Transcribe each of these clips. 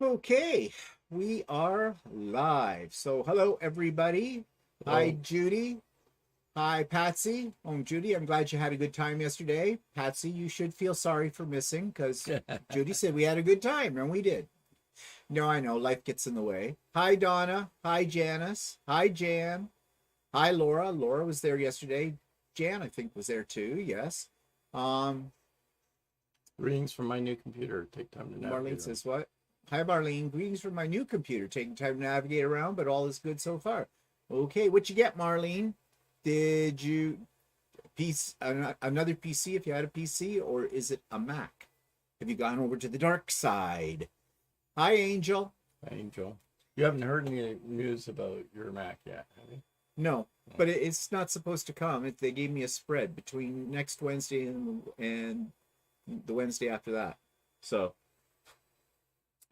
Okay, we are live. So, hello everybody. Hi, Hello. Judy. Hi, Patsy. Oh, Judy, I'm glad you had a good time yesterday. Patsy, you should feel sorry for missing because Judy said we had a good time, and we did. No, I know life gets in the way. Hi, Donna. Hi, Janice. Hi, Jan. Hi, Laura. Laura was there yesterday. Jan, I think, was there too. Yes. Um, Greetings from my new computer. Take time to Marlene navigate them. says what? Hi, Marlene. Greetings from my new computer. Taking time to navigate around, but all is good so far. Okay, what you get, Marlene? Did you piece another PC if you had a PC, or is it a Mac? Have you gone over to the dark side? Hi, Angel. Angel. You haven't heard any news about your Mac yet, have you? No, but it's not supposed to come. They gave me a spread between next Wednesday and the Wednesday after that. So,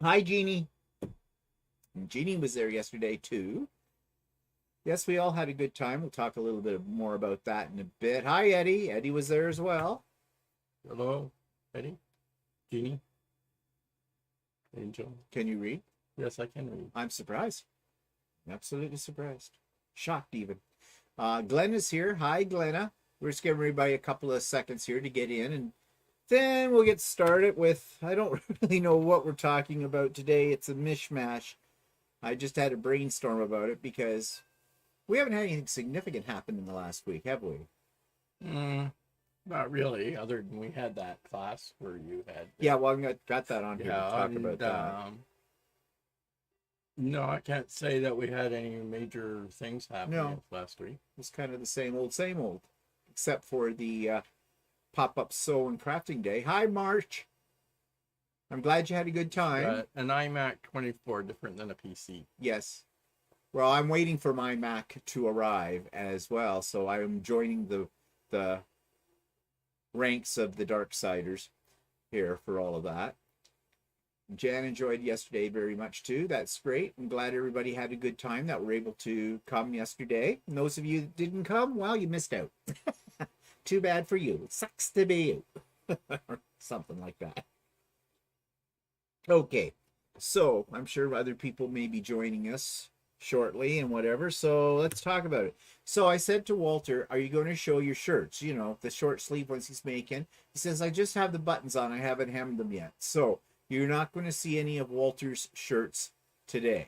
hi, Jeannie. Jeannie was there yesterday too. Yes, we all had a good time. We'll talk a little bit more about that in a bit. Hi, Eddie. Eddie was there as well. Hello, Eddie? Jeannie? Angel? Can you read? Yes, I can read. I'm surprised. Absolutely surprised. Shocked even. Glenn is here. Hi, Glenna. We're just giving everybody a couple of seconds here to get in, and then we'll get started with, I don't really know what we're talking about today. It's a mishmash. I just had a brainstorm about it because we haven't had anything significant happen in the last week, have we? Not really, other than we had that class where you had... Yeah, well, I got that on here to talk about that. No, I can't say that we had any major things happening last week. It's kind of the same old, except for the pop-up sew and crafting day. Hi, March. I'm glad you had a good time. An iMac 24, different than a PC. Yes. Well, I'm waiting for my Mac to arrive as well, so I'm joining the ranks of the Darksiders here for all of that. Jan enjoyed yesterday very much too. That's great. I'm glad everybody had a good time that were able to come yesterday. And those of you that didn't come, well, you missed out. Too bad for you. It sucks to be you. Or something like that. Okay. So I'm sure other people may be joining us shortly and whatever. So let's talk about it. So I said to Walter, are you going to show your shirts? You know, the short sleeve ones he's making. He says, I just have the buttons on. I haven't hemmed them yet. So you're not going to see any of Walter's shirts today.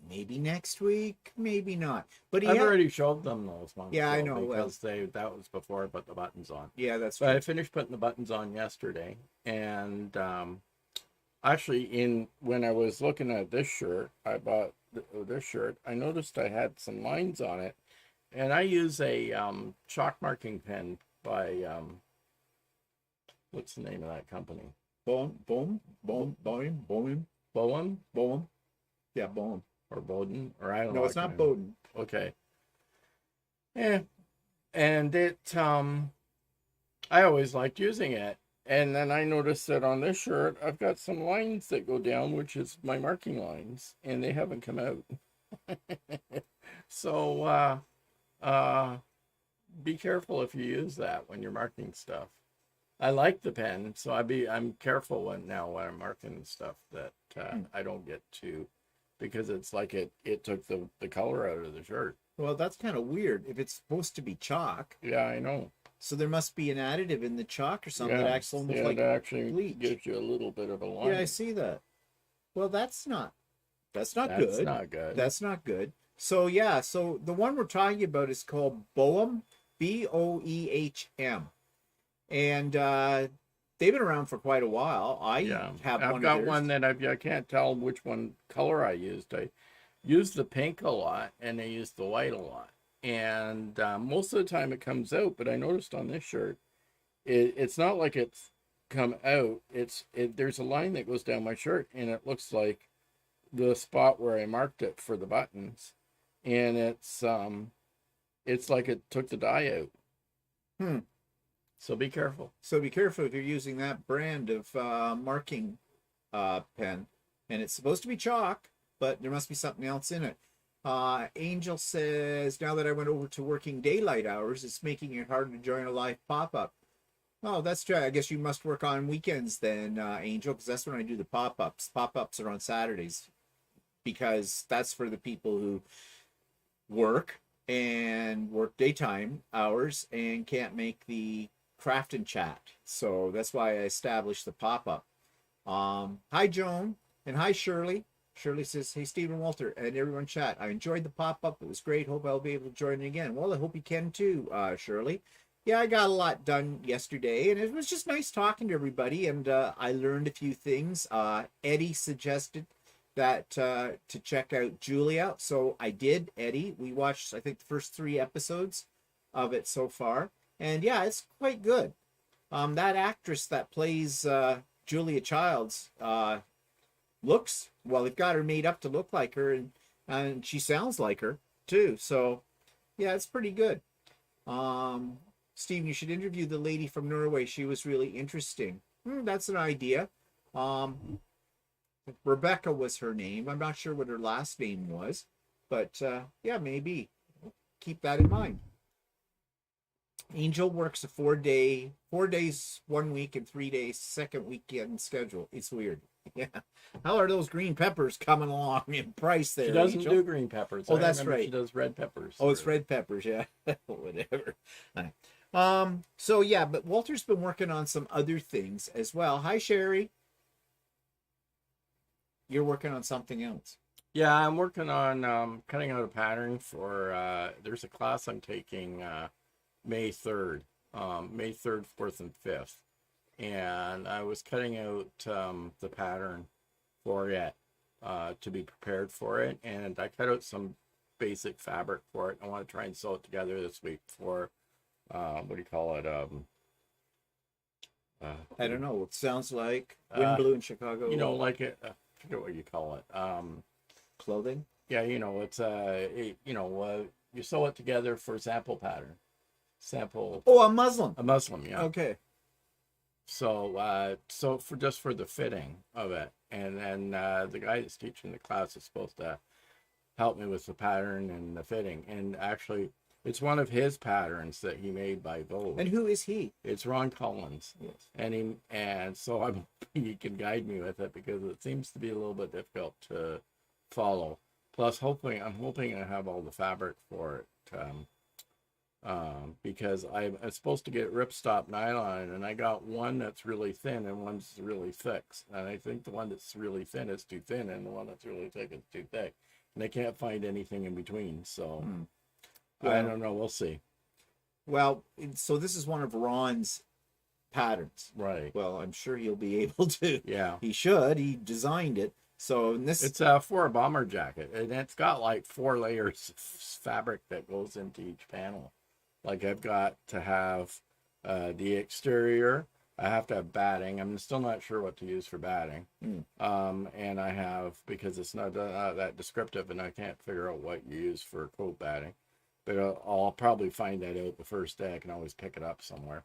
Maybe next week, maybe not. But I've already showed them those ones. Yeah, I know. Because that was before I put the buttons on. Yeah, that's true. But I finished putting the buttons on yesterday, and actually, when I was looking at this shirt, I bought this shirt. I noticed I had some lines on it, and I use a chalk marking pen by what's the name of that company? Bohm. Yeah, Bohm. Or Bowden, or I don't know. No, it's not Bowden. Okay. Yeah, and it I always liked using it, and then I noticed that on this shirt I've got some lines that go down, which is my marking lines, and they haven't come out. So be careful if you use that when you're marking stuff. I like the pen, so I'm careful when I'm marking stuff that I don't get to, because it's like it took the color out of the shirt. Well, that's kind of weird if it's supposed to be chalk. Yeah, I know. So there must be an additive in the chalk or something that acts almost like it actually bleach. Gives you a little bit of a line. Yeah, I see that. Well, that's not good. That's not good. That's not good. So yeah, so the one we're talking about is called Boehm, Boehm, and they've been around for quite a while. I've got one that I can't tell which one color I used. I used the pink a lot, and I used the white a lot, and most of the time it comes out. But I noticed on this shirt, it's not like it's come out. There's a line that goes down my shirt, and it looks like the spot where I marked it for the buttons, and it's like it took the dye out. So be careful. So be careful if you're using that brand of marking pen, and it's supposed to be chalk, but there must be something else in it. Angel says, now that I went over to working daylight hours, it's making it harder to join a live pop-up. Oh, that's true. I guess you must work on weekends then, Angel, because that's when I do the pop-ups. Pop-ups are on Saturdays because that's for the people who work daytime hours and can't make the craft and chat. So that's why I established the pop-up. Hi, Joan, and hi, Shirley. Shirley says, hey, Stephen Walter, and everyone chat. I enjoyed the pop-up. It was great. Hope I'll be able to join it again. Well, I hope you can too, Shirley. Yeah, I got a lot done yesterday, and it was just nice talking to everybody, and I learned a few things. Eddie suggested that to check out Julia, so I did, Eddie. We watched, I think, the first 3 episodes of it so far, and yeah, it's quite good. That actress that plays Julia Childs looks, well, they've got her made up to look like her, and she sounds like her too, so yeah, it's pretty good. Steve, you should interview the lady from Norway. She was really interesting. That's an idea. Rebecca was her name. I'm not sure what her last name was, but yeah, maybe. Keep that in mind. Angel works a 4 days 1 week and 3 days second weekend schedule. It's weird. Yeah. How are those green peppers coming along in price there? She doesn't Angel? do green peppers. Oh, that's right. She does red peppers. Oh, it's red peppers. Yeah. Whatever. So yeah, but Walter's been working on some other things as well. Hi, Sherry. You're working on something else. Yeah, I'm working on cutting out a pattern for there's a class I'm taking May 3rd, May 3rd, 4th, and 5th. And I was cutting out the pattern for it to be prepared for it. And I cut out some basic fabric for it. I want to try and sew it together this week for, what do you call it? I don't know. It sounds like wind blew in Chicago. You know, like it, I forget what you call it. Clothing? Yeah, you know, it's you sew it together for sample pattern. Sample. Oh, a Muslim. A Muslim, yeah. Okay. So, so for just for the fitting of it, and then the guy that's teaching the class is supposed to help me with the pattern and the fitting. And actually, it's one of his patterns that he made by Vogue. And who is he? It's Ron Collins. Yes. And so I'm he can guide me with it because it seems to be a little bit difficult to follow. Plus, I'm hoping I have all the fabric for it. Because I'm supposed to get ripstop nylon, and I got one that's really thin and one's really thick. And I think the one that's really thin is too thin, and the one that's really thick is too thick. And I can't find anything in between. So I don't know. We'll see. Well, so this is one of Ron's patterns. Right. Well, I'm sure he'll be able to. Yeah. He should. He designed it. So this it's for a bomber jacket, and it's got like 4 layers of fabric that goes into each panel. Like I've got to have the exterior. I have to have batting. I'm still not sure what to use for batting. And I have, because it's not that descriptive and I can't figure out what you use for coat batting. But I'll probably find that out the first day. I can always pick it up somewhere.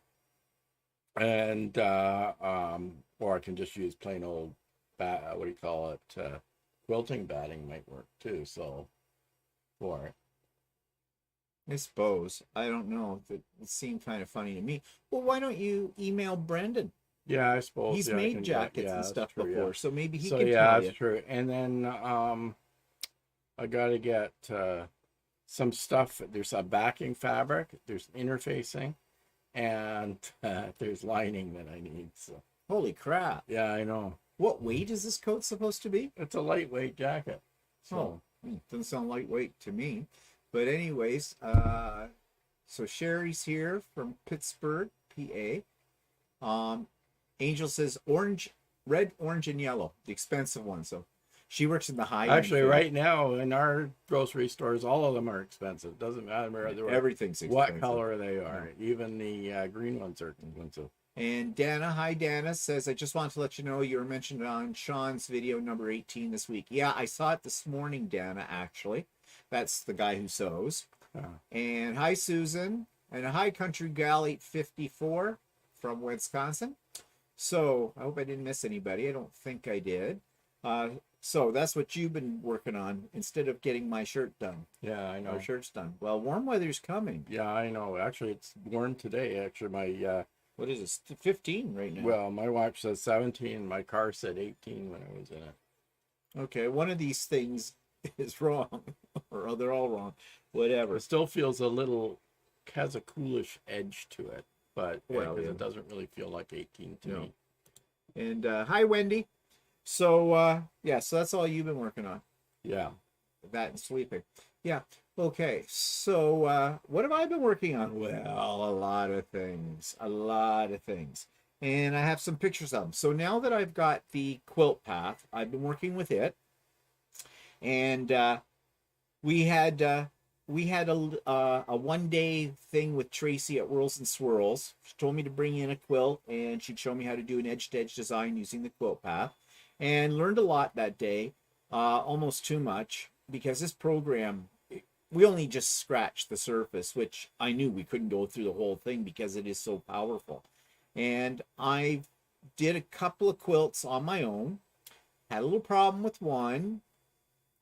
And, or I can just use plain old, quilting batting might work too. So, for it. I suppose. I don't know. It seemed kind of funny to me. Well, why don't you email Brendan? Yeah, I suppose. He's made jackets and stuff before, so maybe he can tell you. That's true. And then I got to get some stuff. There's a backing fabric, there's interfacing, and there's lining that I need. So. Holy crap. Yeah, I know. What weight is this coat supposed to be? It's a lightweight jacket. So. Doesn't sound lightweight to me. But anyways, so Sherry's here from Pittsburgh, PA. Angel says red, orange, and yellow, the expensive one. So she works in the high end. Actually, right now in our grocery stores, all of them are expensive. Doesn't matter everything's expensive. What color they are. Even the green ones are expensive. And Dana, hi Dana, says, I just want to let you know you were mentioned on Sean's video number 18 this week. Yeah, I saw it this morning, Dana, actually. That's the guy who sews. And hi, Susan. And hi, Country Gal 854 from Wisconsin. So I hope I didn't miss anybody. I don't think I did. So that's what you've been working on instead of getting my shirt done. Yeah, I know. Our shirt's done. Well, warm weather's coming. Yeah, I know. Actually, it's warm today. Actually, my What is this? 15 right now. Well, my watch says 17. My car said 18 when I was in it. Okay, one of these things is wrong, or they're all wrong. Whatever. It still feels a little, has a coolish edge to it, but Well, because yeah. it doesn't really feel like 18 to No. me. And hi, Wendy. So yeah, so that's all you've been working on. Yeah. That and sleeping. Yeah. Okay. So what have I been working on? Well, a lot of things. A lot of things. And I have some pictures of them. So now that I've got the quilt path, I've been working with it. And we had a 1 day thing with Tracy at Whirls and Swirls. She told me to bring in a quilt and she'd show me how to do an edge-to-edge design using the quilt path, and learned a lot that day. Almost too much, because this program, we only just scratched the surface, which I knew we couldn't go through the whole thing because it is so powerful. And I did a couple of quilts on my own. Had a little problem with one.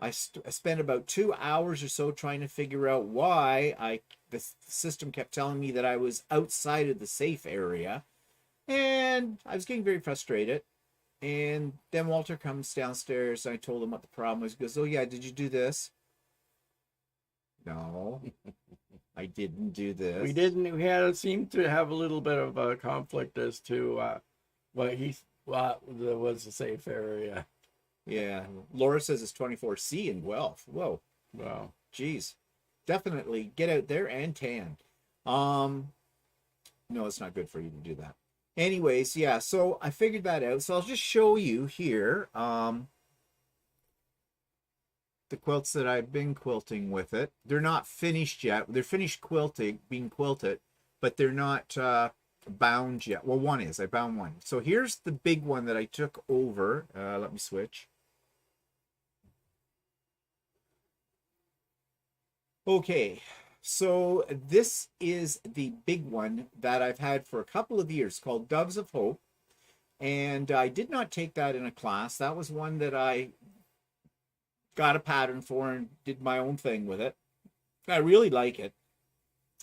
I spent about 2 hours or so trying to figure out why the system kept telling me that I was outside of the safe area, and I was getting very frustrated. And then Walter comes downstairs. I told him what the problem was. He goes, "Oh yeah, did you do this?" No, I didn't do this. We didn't. We had seemed to have a little bit of a conflict as to what was a safe area. Yeah, Laura says it's 24C in Guelph. Whoa, Wow. geez, definitely get out there and tan. No, it's not good for you to do that. Anyways, yeah, so I figured that out. So I'll just show you here the quilts that I've been quilting with it. They're not finished yet. They're finished being quilted, but they're not bound yet. Well, one is. I bound one. So here's the big one that I took over. Let me switch. Okay. So this is the big one that I've had for a couple of years, called Doves of Hope. And I did not take that in a class. That was one that I got a pattern for and did my own thing with it. I really like it.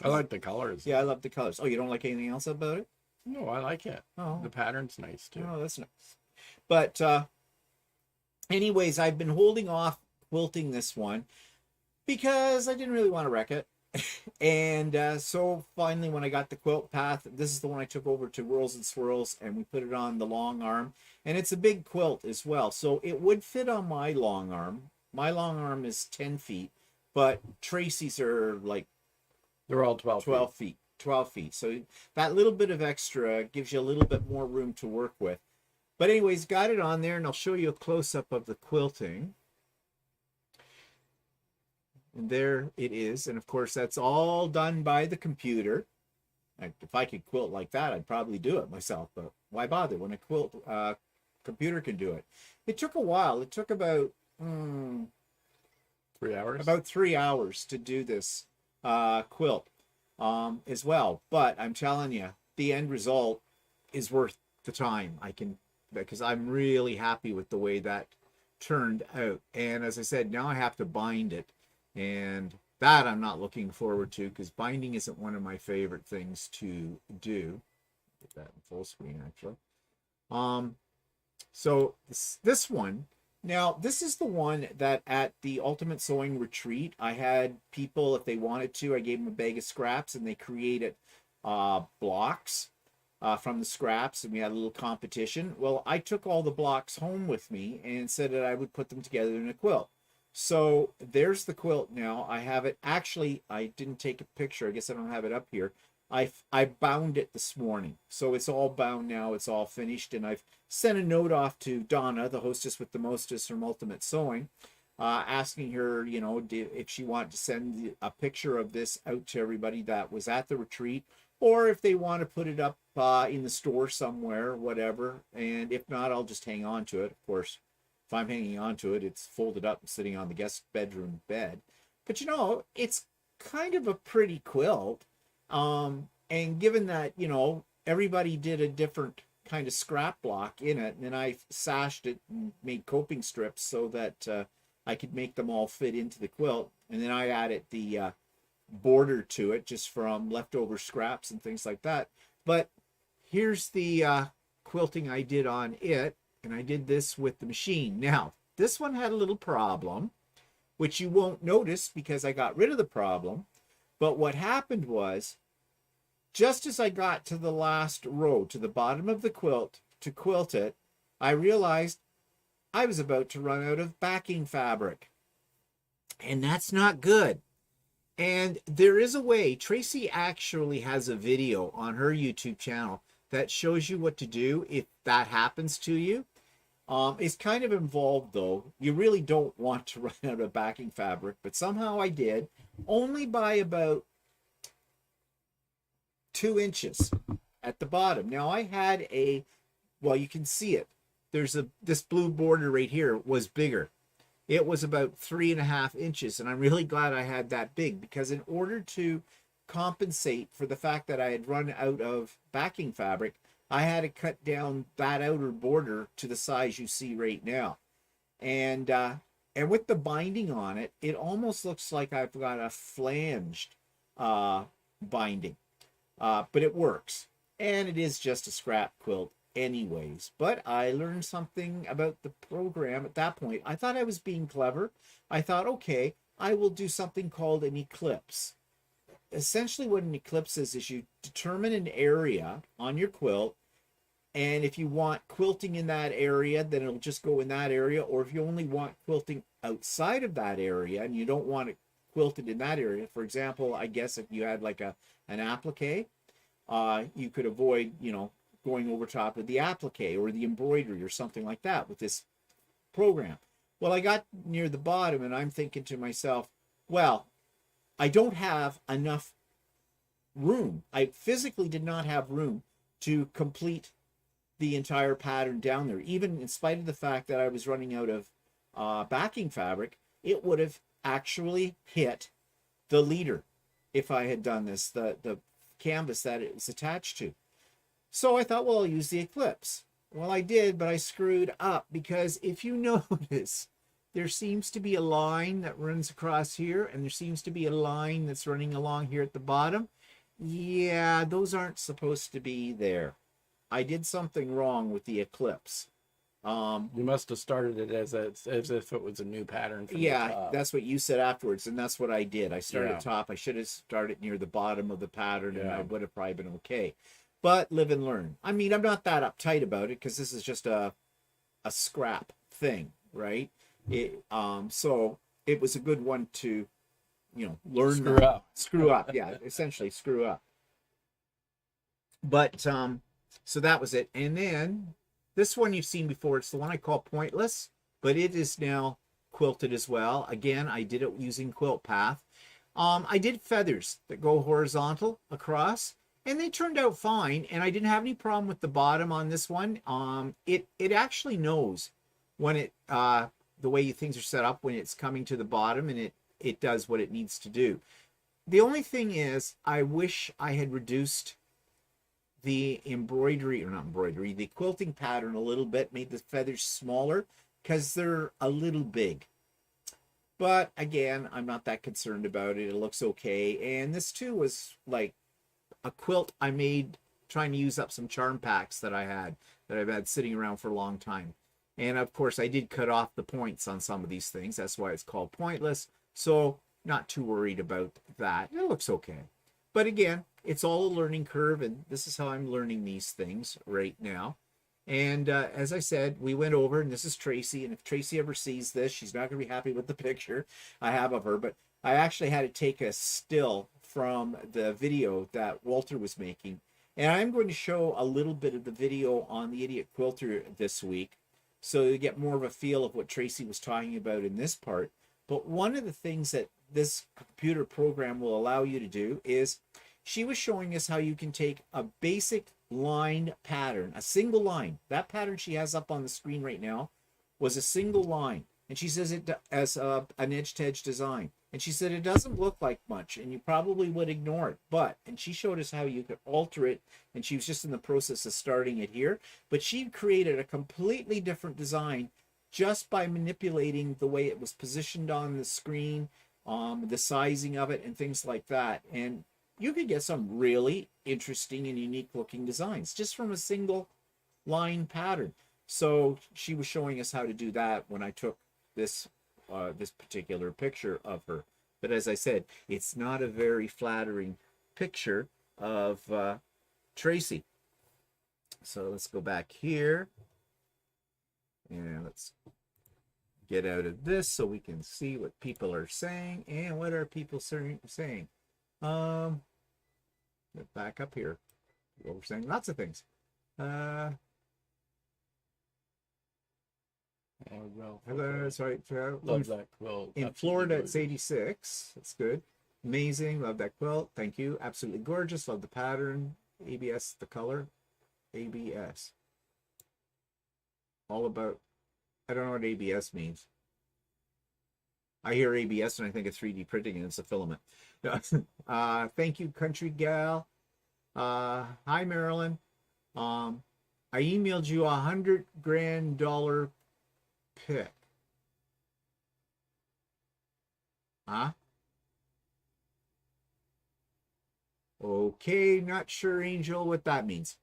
I like the colors. Yeah, I love the colors. Oh, you don't like anything else about it? No, I like it. Oh, The pattern's nice too. oh, that's nice. But anyways, I've been holding off quilting this one because I didn't really want to wreck it. And so finally, when I got the quilt path, this is the one I took over to Whirls and Swirls, and we put it on the long arm. And it's a big quilt as well, so it would fit on my long arm. My long arm is 10 feet, but Tracy's are like They're all 12 feet. 12 feet. So that little bit of extra gives you a little bit more room to work with. But anyways, got it on there, and I'll show you a close-up of the quilting. And there it is. And of course, that's all done by the computer. If I could quilt like that, I'd probably do it myself. But why bother when a quilt computer can do it? It took a while. It took about 3 hours. About 3 hours to do this quilt as well. But I'm telling you, the end result is worth the time. Because I'm really happy with the way that turned out. And as I said, now I have to bind it. And that I'm not looking forward to, because binding isn't one of my favorite things to do. Get that in full screen, actually. So this one, now this is the one that at the Ultimate Sewing Retreat, I had people, if they wanted to, I gave them a bag of scraps and they created blocks from the scraps, and we had a little competition. Well, I took all the blocks home with me and said that I would put them together in a quilt. So there's the quilt now. I have it. Actually, I didn't take a picture. I guess I don't have it up here. I bound it this morning. So it's all bound now. It's all finished. And I've sent a note off to Donna, the hostess with the mostest from Ultimate Sewing, asking her, you know, if she wanted to send a picture of this out to everybody that was at the retreat, or if they want to put it up in the store somewhere, whatever. And if not, I'll just hang on to it. Of course, if I'm hanging on to it, it's folded up and sitting on the guest bedroom bed. But you know, it's kind of a pretty quilt. And given that, you know, everybody did a different kind of scrap block in it, and then I sashed it and made coping strips so that I could make them all fit into the quilt. And then I added the border to it just from leftover scraps and things like that. But here's the quilting I did on it, and I did this with the machine. Now, this one had a little problem, which you won't notice because I got rid of the problem. But what happened was, just as I got to the last row, to the bottom of the quilt, to quilt it, I realized I was about to run out of backing fabric. And that's not good. And there is a way, Tracy actually has a video on her YouTube channel that shows you what to do if that happens to you. It's kind of involved though. You really don't want to run out of backing fabric, but somehow I did, only by about 2 inches at the bottom. Now I had well, you can see it. There's this blue border right here was bigger. It was about 3.5 inches, and I'm really glad I had that big, because in order to compensate for the fact that I had run out of backing fabric, I had to cut down that outer border to the size you see right now. And with the binding on it, it almost looks like I've got a flanged binding. But it works. And it is just a scrap quilt anyways. But I learned something about the program at that point. I thought I was being clever. I thought, okay, I will do something called an eclipse. Essentially what an eclipse is you determine an area on your quilt, and if you want quilting in that area, then it'll just go in that area. Or if you only want quilting outside of that area and you don't want it quilted in that area, for example, I guess if you had like an applique, you could avoid, going over top of the applique or the embroidery or something like that with this program. Well, I got near the bottom and I'm thinking to myself, well, I don't have enough room. I physically did not have room to complete the entire pattern down there. Even in spite of the fact that I was running out of backing fabric, it would have actually hit the leader if I had done this, the canvas that it was attached to. So I thought, well, I'll use the eclipse. Well, I did, but I screwed up, because if you notice, there seems to be a line that runs across here, and there seems to be a line that's running along here at the bottom. Yeah, those aren't supposed to be there. I did something wrong with the eclipse. You must have started it as if it was a new pattern. Yeah, that's what you said afterwards, and that's what I did. I started top. I should have started near the bottom of the pattern, and I would have probably been okay. But live and learn. I mean, I'm not that uptight about it, because this is just a scrap thing, right? So it was a good one to, learn. Screw up. Yeah, essentially screw up. But so that was it. And then this one you've seen before. It's the one I call Pointless, but it is now quilted as well. Again, I did it using Quilt Path. I did feathers that go horizontal across, and they turned out fine. And I didn't have any problem with the bottom on this one. It actually knows when it the way things are set up when it's coming to the bottom, and it does what it needs to do. The only thing is, I wish I had reduced the the quilting pattern a little bit, made the feathers smaller, because they're a little big. But again, I'm not that concerned about it. It looks okay. And this too was like a quilt I made trying to use up some charm packs that I've had sitting around for a long time. And of course I did cut off the points on some of these things. That's why it's called Pointless. So not too worried about that. It looks okay. But again, it's all a learning curve, and this is how I'm learning these things right now. And as I said, we went over, and this is Tracy, and if Tracy ever sees this, she's not going to be happy with the picture I have of her, but I actually had to take a still from the video that Walter was making, and I'm going to show a little bit of the video on the Idiot Quilter this week, so you get more of a feel of what Tracy was talking about in this part. But one of the things that this computer program will allow you to do is, she was showing us how you can take a basic line pattern, a single line. That pattern she has up on the screen right now was a single line. And she says it as an edge-to-edge design. And she said it doesn't look like much, and you probably would ignore it. And she showed us how you could alter it, and she was just in the process of starting it here. But she created a completely different design just by manipulating the way it was positioned on the screen, the sizing of it, and things like that. And you could get some really interesting and unique looking designs just from a single line pattern. So she was showing us how to do that when I took this this particular picture of her. But as I said, it's not a very flattering picture of Tracy. So let's go back here and let's get out of this so we can see what people are saying. And what are people saying? Back up here. What we're saying, lots of things. Sorry, love that quilt. In Absolutely Florida, gorgeous. it's 86. That's good. Amazing. Love that quilt. Thank you. Absolutely gorgeous. Love the pattern. ABS, the color. ABS. All about, I don't know what ABS means. I hear ABS and I think of 3D printing and it's a filament. Thank you, Country Gal. Hi, Marilyn. I emailed you $100 grand pick. Huh? Okay, not sure, Angel, what that means.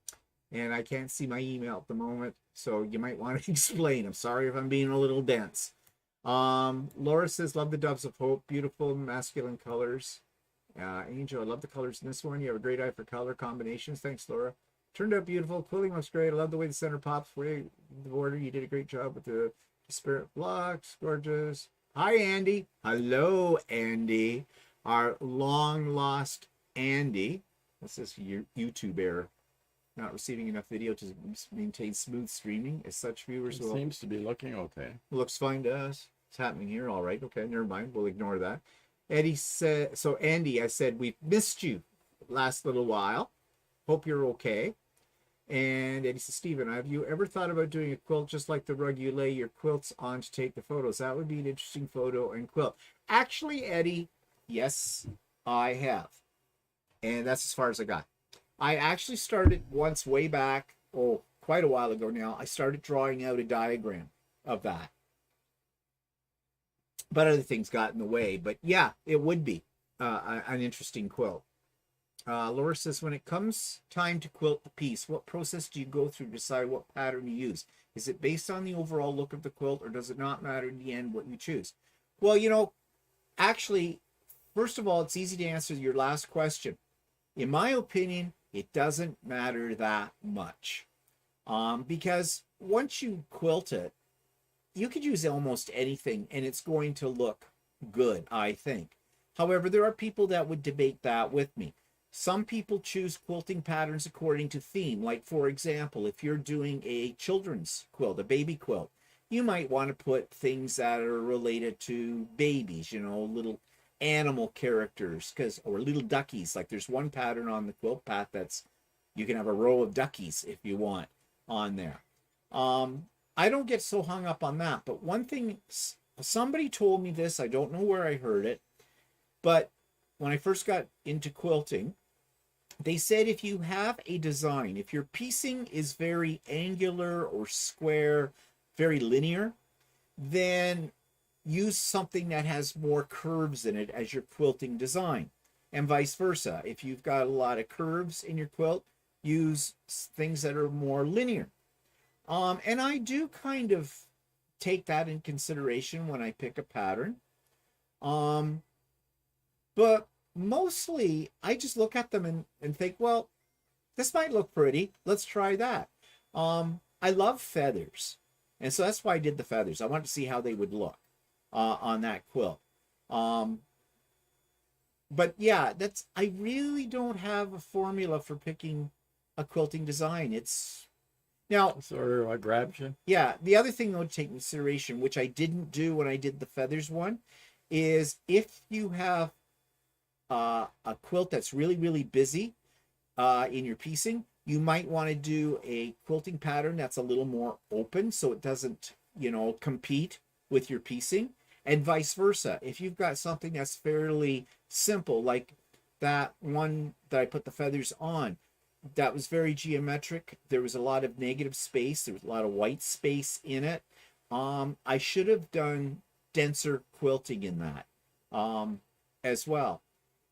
And I can't see my email at the moment, so you might want to explain. I'm sorry if I'm being a little dense. Laura says, love the Doves of Hope. Beautiful masculine colors. Angel, I love the colors in this one. You have a great eye for color combinations. Thanks, Laura. Turned out beautiful. Quilting looks great. I love the way the center pops. Way the border. You did a great job with the spirit blocks. Gorgeous. Hi, Andy. Hello, Andy. Our long lost Andy. What's this YouTube error? Not receiving enough video to maintain smooth streaming. As such, viewers It seems to be looking okay. Looks fine to us. It's happening here. All right. Okay. Never mind. We'll ignore that. Eddie said, so Andy, I said, we've missed you last little while. Hope you're okay. And Eddie says, Stephen, have you ever thought about doing a quilt just like the rug you lay your quilts on to take the photos? That would be an interesting photo and quilt. Actually, Eddie, yes, I have. And that's as far as I got. I actually started once way back, quite a while ago now. I started drawing out a diagram of that. But other things got in the way. But yeah, it would be an interesting quilt. Laura says, when it comes time to quilt the piece, what process do you go through to decide what pattern you use? Is it based on the overall look of the quilt, or does it not matter in the end what you choose? Well, you know, actually, first of all, it's easy to answer your last question. In my opinion, it doesn't matter that much. Because once you quilt it, you could use almost anything and it's going to look good, I think. However, there are people that would debate that with me. Some people choose quilting patterns according to theme. Like, for example, if you're doing a children's quilt, a baby quilt, you might want to put things that are related to babies, you know, little animal characters, or little duckies. Like there's one pattern on the quilt path that's, you can have a row of duckies if you want on there. I don't get so hung up on that. But one thing, somebody told me this, I don't know where I heard it, but when I first got into quilting, they said if you have a design, if your piecing is very angular or square, very linear, then use something that has more curves in it as your quilting design. And vice versa. If you've got a lot of curves in your quilt, use things that are more linear. And I do kind of take that in consideration when I pick a pattern. But mostly I just look at them and think, well, this might look pretty. Let's try that. I love feathers. And so that's why I did the feathers. I wanted to see how they would look on that quilt. But yeah, I really don't have a formula for picking a quilting design. It's now sort of what grabs you. Yeah, the other thing though to take into consideration, which I didn't do when I did the feathers one, is if you have a quilt that's really, really busy in your piecing, you might want to do a quilting pattern that's a little more open so it doesn't, you know, compete with your piecing, and vice versa. If you've got something that's fairly simple, like that one that I put the feathers on, that was very geometric. There was a lot of negative space. There was a lot of white space in it. I should have done denser quilting in that as well.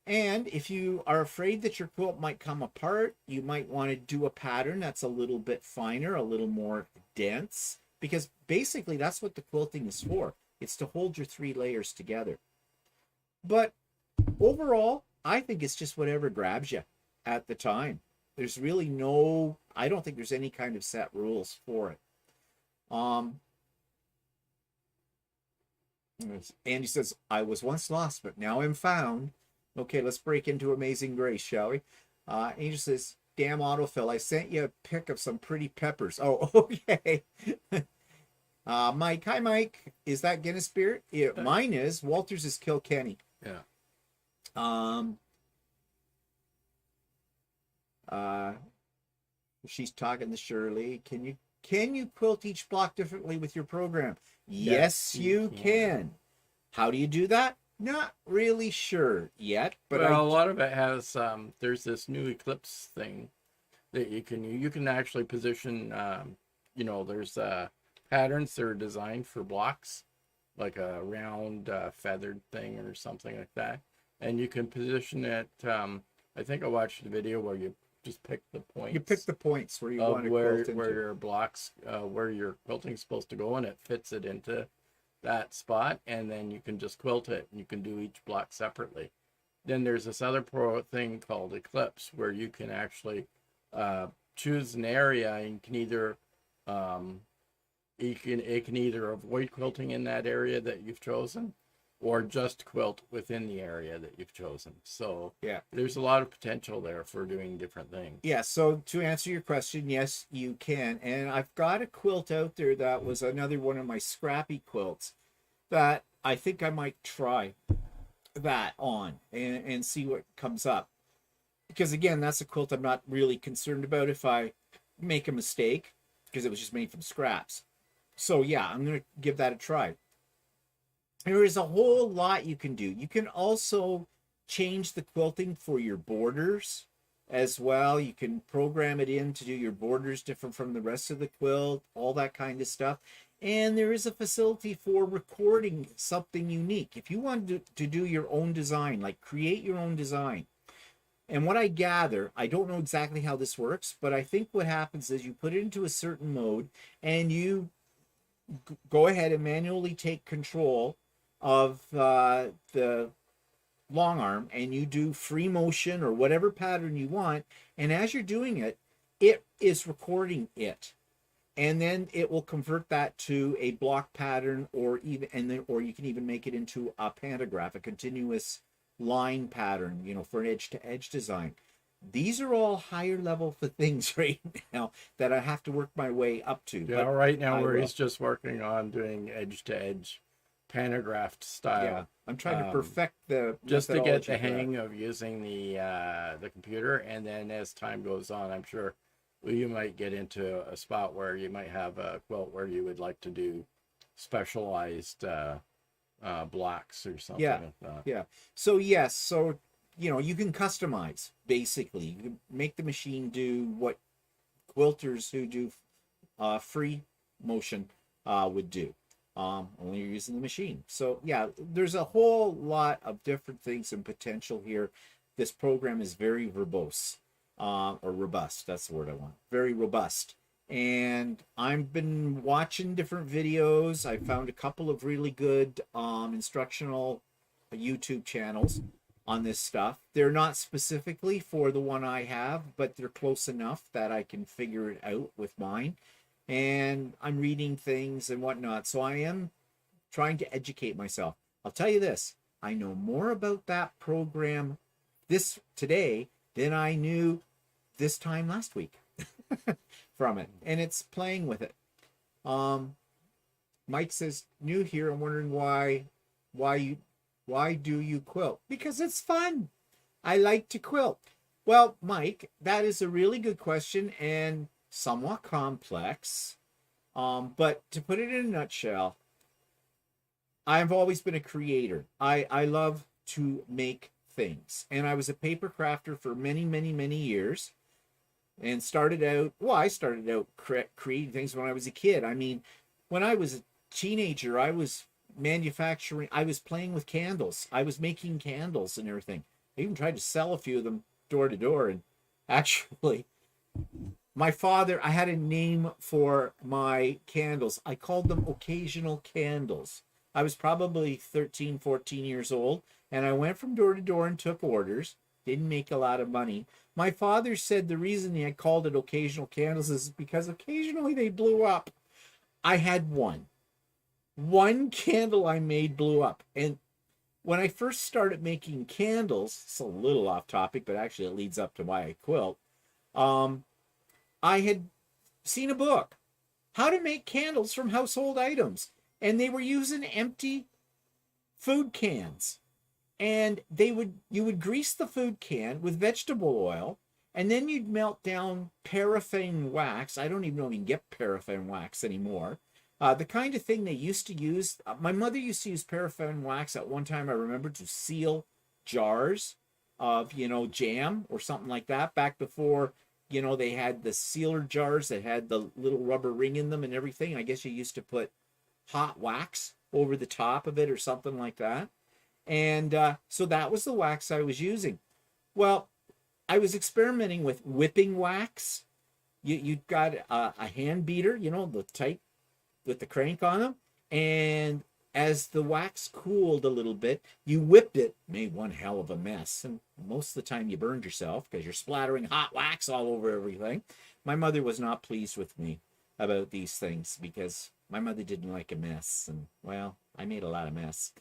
And if you are afraid that your quilt might come apart, you might want to do a pattern that's a little bit finer, a little more dense, because basically that's what the quilting is for. It's to hold your 3 layers together. But overall, I think it's just whatever grabs you at the time. There's really no, I don't think there's any kind of set rules for it. Andy says, I was once lost, but now I'm found. Okay, let's break into Amazing Grace, shall we? Angel says, damn autofill, I sent you a pic of some pretty peppers. Oh, okay. Mike, hi Mike. Is that Guinness Spirit? Yeah, mine is. Walter's is Kilkenny. Yeah. She's talking to Shirley. Can you quilt each block differently with your program? Yes, you can. How do you do that? Not really sure yet, but well, a lot of it has there's this new Eclipse thing that you can actually position. You know, there's patterns that are designed for blocks, like a round feathered thing or something like that, and you can position it. I think I watched the video where you just pick the points. You pick the points where you want to quilt into. Where your blocks, where your quilting's supposed to go, and it fits it into that spot, and then you can just quilt it, and you can do each block separately. Then there's this other thing called Eclipse, where you can actually choose an area, and you can either it can either avoid quilting in that area that you've chosen, or just quilt within the area that you've chosen. So yeah, there's a lot of potential there for doing different things. Yeah, so to answer your question, yes, you can. And I've got a quilt out there that was another one of my scrappy quilts that I think I might try that on and see what comes up. Because again, that's a quilt I'm not really concerned about if I make a mistake, because it was just made from scraps. So yeah, I'm going to give that a try. There is a whole lot you can do. You can also change the quilting for your borders as well. You can program it in to do your borders different from the rest of the quilt, all that kind of stuff. And there is a facility for recording something unique. If you want to do your own design, like create your own design. And what I gather, I don't know exactly how this works, but I think what happens is you put it into a certain mode and you go ahead and manually take control of the long arm, and you do free motion or whatever pattern you want, and as you're doing it, it is recording it, and then it will convert that to a block pattern, or you can even make it into a pantograph, a continuous line pattern, you know, for an edge-to-edge design. These are all higher level things right now that I have to work my way up to. Yeah, right now he's just working on doing edge-to-edge pantographed style. Yeah, I'm trying to perfect the just to get the hang of using the computer, and then as time goes on, I'm sure you might get into a spot where you might have a quilt where you would like to do specialized blocks or something like that. Yeah. So yes, so you know, you can customize basically. You can make the machine do what quilters who do free motion would do. Only you're using the machine. So yeah, there's a whole lot of different things and potential here. This program is very verbose, or robust. That's the word I want. Very robust. And I've been watching different videos. I found a couple of really good instructional YouTube channels on this stuff. They're not specifically for the one I have, but they're close enough that I can figure it out with mine. And I'm reading things and whatnot. So I am trying to educate myself. I'll tell you this, I know more about that program today than I knew this time last week from it. And it's playing with it. Mike says, new here, I'm wondering why do you quilt? Because it's fun. I like to quilt. Well, Mike, that is a really good question, and somewhat complex, but to put it in a nutshell, I've always been a creator. I love to make things, and I was a paper crafter for many years, and I started out creating things when I was a kid. I mean, when I was a teenager, I was manufacturing, I was playing with candles, I was making candles and everything, I even tried to sell a few of them door to door. And actually, my father, I had a name for my candles. I called them occasional candles. I was probably 13, 14 years old, and I went from door to door and took orders. Didn't make a lot of money. My father said the reason he had called it occasional candles is because occasionally they blew up. I had one. One candle I made blew up. And when I first started making candles, it's a little off topic, but actually it leads up to why I quilt. I had seen a book, How to Make Candles from Household Items. And they were using empty food cans. And you would grease the food can with vegetable oil, and then you'd melt down paraffin wax. I don't even know if you can get paraffin wax anymore. The kind of thing they used to use. My mother used to use paraffin wax at one time, I remember, to seal jars of, jam or something like that, back before, they had the sealer jars that had the little rubber ring in them and everything. I guess you used to put hot wax over the top of it or something like that. And so that was the wax I was using. Well, I was experimenting with whipping wax. You got a hand beater, the type with the crank on them. And as the wax cooled a little bit, you whipped it, made one hell of a mess. And most of the time you burned yourself because you're splattering hot wax all over everything. My mother was not pleased with me about these things because my mother didn't like a mess. And, well, I made a lot of mess.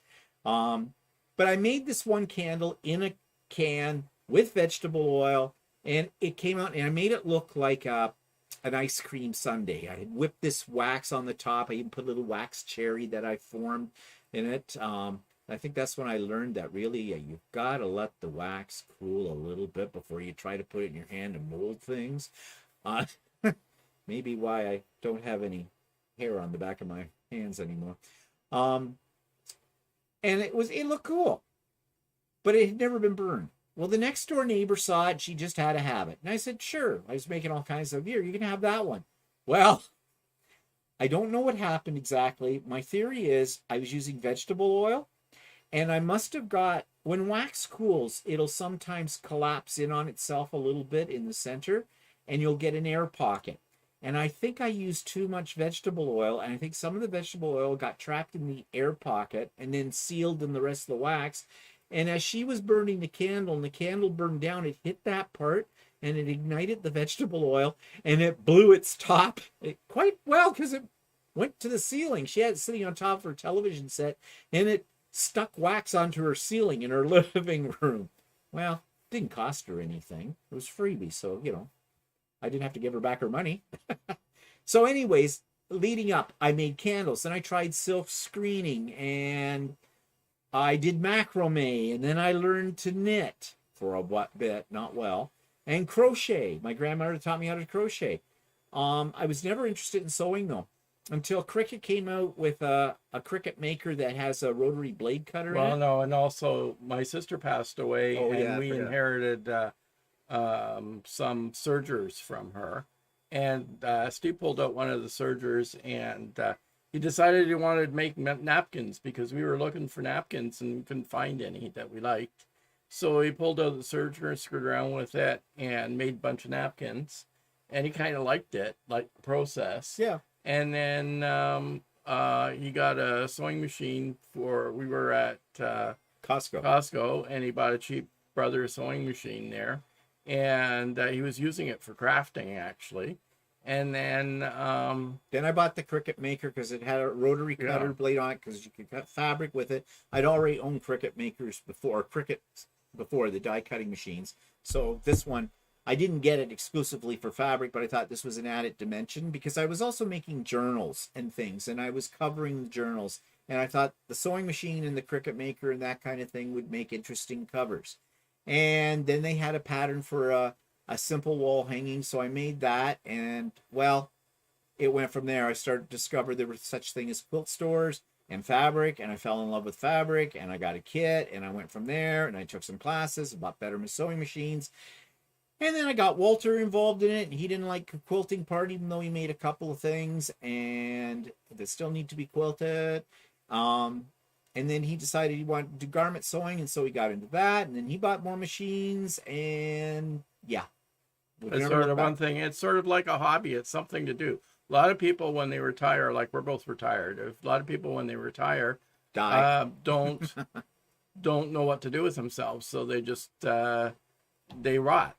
But I made this one candle in a can with vegetable oil, and it came out, and I made it look like an ice cream sundae. I had whipped this wax on the top. I even put a little wax cherry that I formed in it. I think that's when I learned that really you've got to let the wax cool a little bit before you try to put it in your hand and mold things. Maybe why I don't have any hair on the back of my hands anymore. And it looked cool, but it had never been burned. Well, the next door neighbor saw it. She just had to have it. And I said, sure. I was making all kinds of, here, you can have that one. Well, I don't know what happened exactly. My theory is I was using vegetable oil, and I must have when wax cools, it'll sometimes collapse in on itself a little bit in the center, and you'll get an air pocket. And I think I used too much vegetable oil, and I think some of the vegetable oil got trapped in the air pocket and then sealed in the rest of the wax. And as she was burning the candle and the candle burned down, it hit that part and it ignited the vegetable oil and it blew its top quite well because it went to the ceiling. She had it sitting on top of her television set and it stuck wax onto her ceiling in her living room. Well, it didn't cost her anything. It was freebie, so, I didn't have to give her back her money. So anyways, leading up, I made candles. Then I tried silk screening and I did macrame. And then I learned to knit for a bit, not well. And crochet. My grandmother taught me how to crochet. I was never interested in sewing though, until Cricut came out with a Cricut maker that has a rotary blade cutter in it. Well, no, and also my sister passed away and we inherited some sergers from her, and Steve pulled out one of the sergers and he decided he wanted to make napkins because we were looking for napkins and couldn't find any that we liked. So he pulled out the serger and screwed around with it and made a bunch of napkins, and he kind of liked it, like the process. Yeah. And then he got a sewing machine we were at Costco, and he bought a cheap Brothers sewing machine there. And he was using it for crafting, actually. And then I bought the Cricut maker because it had a rotary cutter blade on it because you could cut fabric with it. I'd already owned Cricut makers before, the die cutting machines. So this one, I didn't get it exclusively for fabric, but I thought this was an added dimension because I was also making journals and things, and I was covering the journals. And I thought the sewing machine and the Cricut maker and that kind of thing would make interesting covers. And then they had a pattern for a simple wall hanging, so I made that, and well, it went from there. I started to discover there were such thing as quilt stores and fabric, and I fell in love with fabric, and I got a kit, and I went from there, and I took some classes, bought better sewing machines, and then I got Walter involved in it, and he didn't like the quilting part, even though he made a couple of things, and they still need to be quilted. And then he decided he wanted to do garment sewing, and so he got into that. And then he bought more machines, and yeah, It's sort of one thing. It's sort of like a hobby. It's something to do. A lot of people when they retire, like we're both retired. A lot of people when they retire, die. Don't know what to do with themselves, so they just they rot,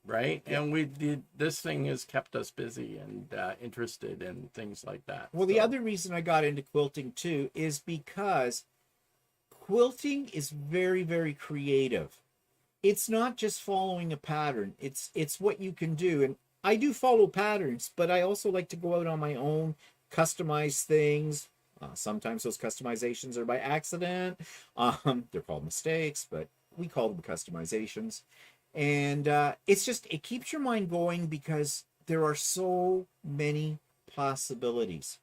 right? Yeah. And this thing has kept us busy and interested in things like that. Well, the other reason I got into quilting too is because quilting is very, very creative. It's not just following a pattern. It's what you can do. And I do follow patterns, but I also like to go out on my own, customize things. Sometimes those customizations are by accident. They're called mistakes, but we call them customizations. And it keeps your mind going because there are so many possibilities.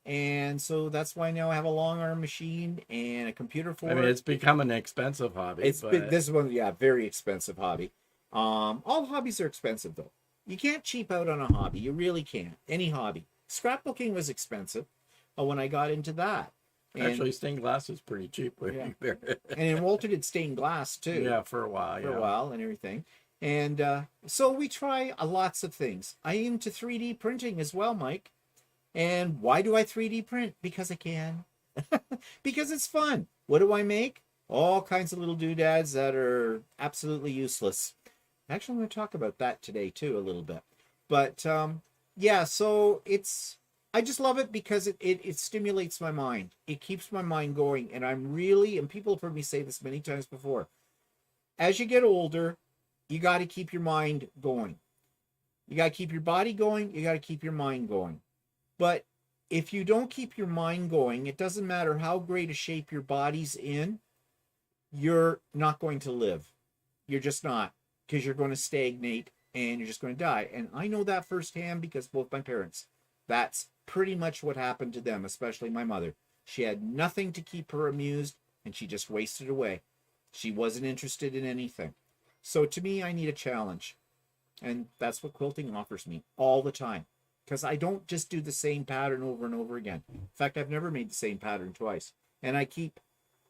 And so that's why now I have a long arm machine and a computer for it. I mean, it's become an expensive hobby. This one, yeah, very expensive hobby. All hobbies are expensive though. You can't cheap out on a hobby. You really can't. Any hobby. Scrapbooking was expensive when I got into that. And, actually, stained glass is pretty cheap. Yeah. And then Walter did stained glass too. Yeah, for a while. For a while and everything. And so we try lots of things. I am into 3D printing as well, Mike. And why do I 3D print? Because I can. Because it's fun. What do I make? All kinds of little doodads that are absolutely useless. Actually, I'm going to talk about that today too a little bit. But yeah, so I just love it because it stimulates my mind. It keeps my mind going. And and people have heard me say this many times before, as you get older, you got to keep your mind going. You got to keep your body going. You got to keep your mind going. But if you don't keep your mind going, it doesn't matter how great a shape your body's in, you're not going to live. You're just not, because you're going to stagnate and you're just going to die. And I know that firsthand because both my parents, that's pretty much what happened to them, especially my mother. She had nothing to keep her amused and she just wasted away. She wasn't interested in anything. So to me, I need a challenge. And that's what quilting offers me all the time. Because I don't just do the same pattern over and over again. In fact, I've never made the same pattern twice. And I keep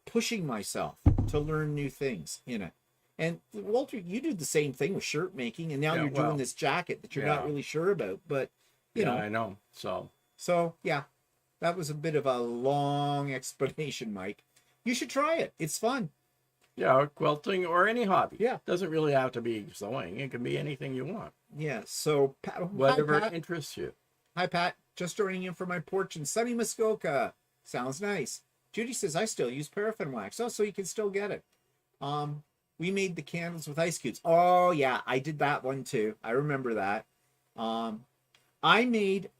pushing myself to learn new things in it. And Walter, you do the same thing with shirt making, and now you're doing this jacket that you're not really sure about. But you know, I know. So yeah, that was a bit of a long explanation, Mike. You should try it. It's fun. Yeah, quilting or any hobby. Yeah, doesn't really have to be sewing. It can be anything you want. Yeah. So whatever interests you. Hi Pat, just joining in from my porch in sunny Muskoka. Sounds nice. Judy says I still use paraffin wax. Oh, so you can still get it. We made the candles with ice cubes. Oh yeah, I did that one too. I remember that. I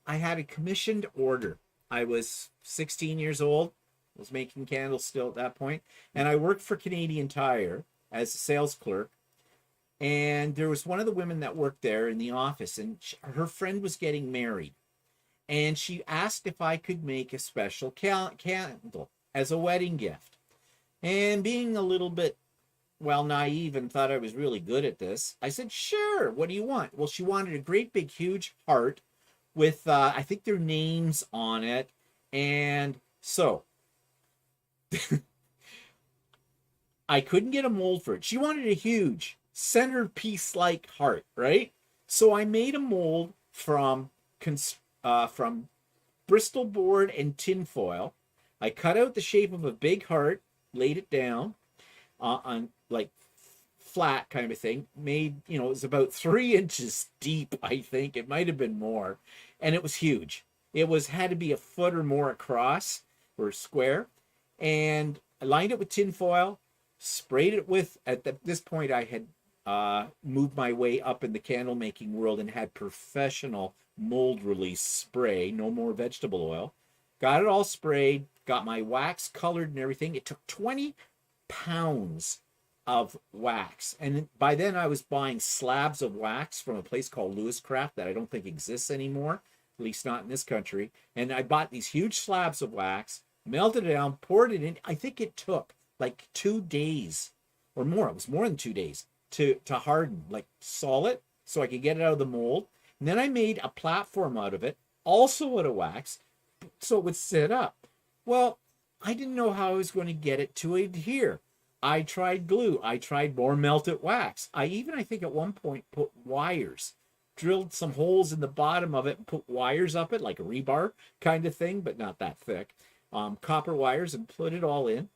had a commissioned order. I was 16 years old. Was making candles still at that point, and I worked for Canadian Tire as a sales clerk. And there was one of the women that worked there in the office, and her friend was getting married, and she asked if I could make a special candle as a wedding gift. And being a little bit naive and thought I was really good at this, I said, sure, what do you want? Well, she wanted a great big huge heart with I think their names on it. And so I couldn't get a mold for it. She wanted a huge centerpiece-like heart, right? So I made a mold from Bristol board and tin foil. I cut out the shape of a big heart, laid it down on like flat kind of thing. Made, it was about 3 inches deep, I think. It might have been more. And it was huge. It had to be a foot or more across or square. And I lined it with tin foil, sprayed it with, this point I had moved my way up in the candle making world and had professional mold release spray, no more vegetable oil. Got it all sprayed, got my wax colored and everything. It took 20 pounds of wax. And by then I was buying slabs of wax from a place called Lewis Craft that I don't think exists anymore, at least not in this country. And I bought these huge slabs of wax, melted it down, poured it in. I think it took like 2 days or more. It was more than 2 days to harden, like solid, so I could get it out of the mold. And then I made a platform out of it, also out of wax, so it would sit up. Well, I didn't know how I was going to get it to adhere. I tried glue. I tried more melted wax. I think at one point put wires, drilled some holes in the bottom of it and put wires up it, like a rebar kind of thing, but not that thick. Copper wires, and put it all in.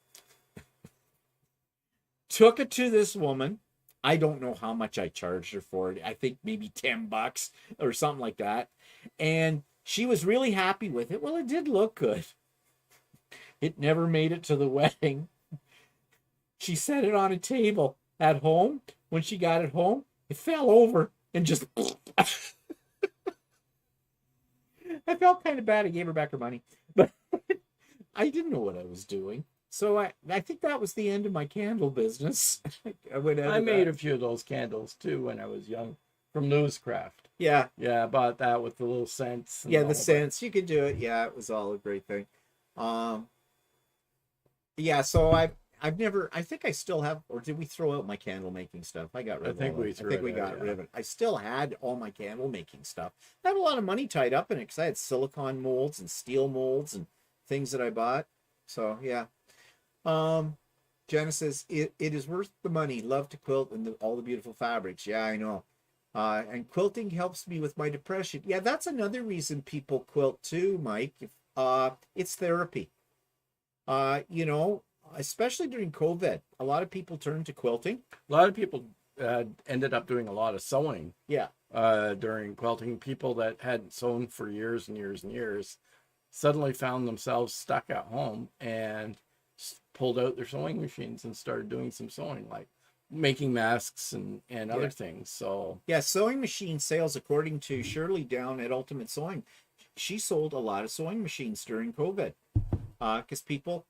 Took it to this woman. I don't know how much I charged her for it. I think maybe $10 or something like that. And she was really happy with it. Well, it did look good. It never made it to the wedding. She set it on a table at home. When she got it home, it fell over and just... I felt kind of bad. I gave her back her money. But I didn't know what I was doing. So I think that was the end of my candle business. I made a few of those candles too when I was young from Lewis Craft. Yeah. Yeah, I bought that with the little scents. Yeah, the scents. You could do it. Yeah, it was all a great thing. Yeah, so I've never, I think I still have, or did we throw out my candle making stuff? I got rid of it. I think we got rid of it. I still had all my candle making stuff. I had a lot of money tied up in it because I had silicone molds and steel molds and things that I bought. So yeah. Jenna says it is worth the money. Love to quilt and all the beautiful fabrics. Yeah, I know. And quilting helps me with my depression. Yeah, that's another reason people quilt too, Mike. It's therapy. You know, especially during COVID, a lot of people turned to quilting. A lot of people ended up doing a lot of sewing. Yeah. During quilting, people that hadn't sewn for years and years and years suddenly found themselves stuck at home and pulled out their sewing machines and started doing some sewing, like making masks and other things. So yeah, sewing machine sales, according to Shirley down at Ultimate Sewing, she sold a lot of sewing machines during COVID because people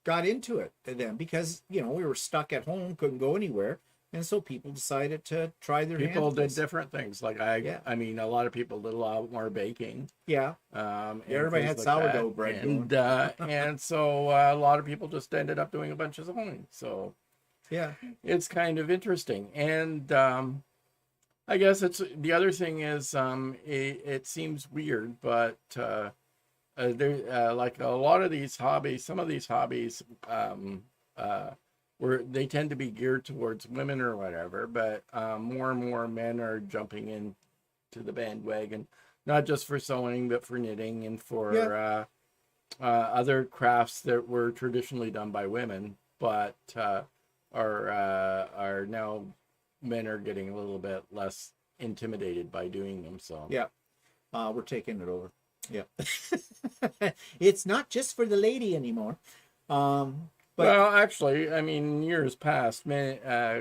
got into it then because, you know, we were stuck at home, couldn't go anywhere. And so people decided to try their hands. People did different things. Like I mean, a lot of people did a lot more baking. Yeah. Everybody had sourdough bread. And so a lot of people just ended up doing a bunch of sewing. So yeah, it's kind of interesting. And I guess it's the other thing is it seems weird, but there like a lot of these hobbies, some of these hobbies where they tend to be geared towards women or whatever, but more and more men are jumping into the bandwagon, not just for sewing, but for knitting and for other crafts that were traditionally done by women, but are now men are getting a little bit less intimidated by doing them. So yeah, we're taking it over. Yeah, it's not just for the lady anymore. But, well, actually, I mean, years past,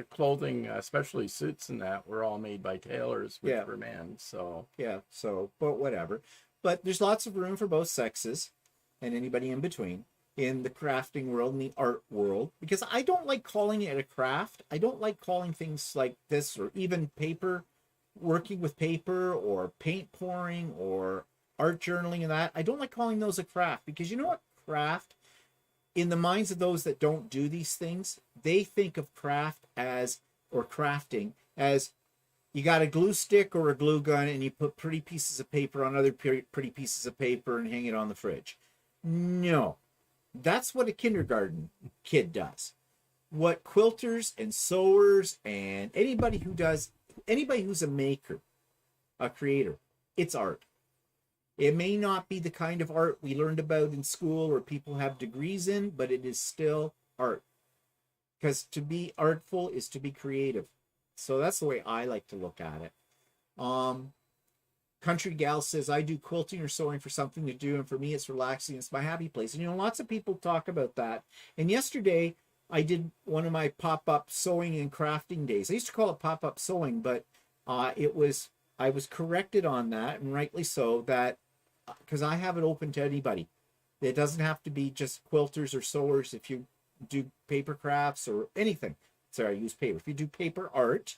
clothing, especially suits and that, were all made by tailors, which were men. So yeah, so but whatever. But there's lots of room for both sexes and anybody in between in the crafting world and the art world, because I don't like calling it a craft. I don't like calling things like this, or even paper, working with paper, or paint pouring, or art journaling and that. I don't like calling those a craft, because you know what craft, in the minds of those that don't do these things, they think of craft as, or crafting as, you got a glue stick or a glue gun and you put pretty pieces of paper on other pretty pieces of paper and hang it on the fridge. No, that's what a kindergarten kid does. What quilters and sewers and anybody who's a maker, a creator, it's art. It may not be the kind of art we learned about in school or people have degrees in, but it is still art. Because to be artful is to be creative. So that's the way I like to look at it. Country Gal says, I do quilting or sewing for something to do, and for me it's relaxing. It's my happy place. And you know, lots of people talk about that. And yesterday I did one of my pop-up sewing and crafting days. I used to call it pop-up sewing, but I was corrected on that, and rightly so, that because I have it open to anybody. It doesn't have to be just quilters or sewers. If you do paper crafts or anything, sorry, I use paper. If you do paper art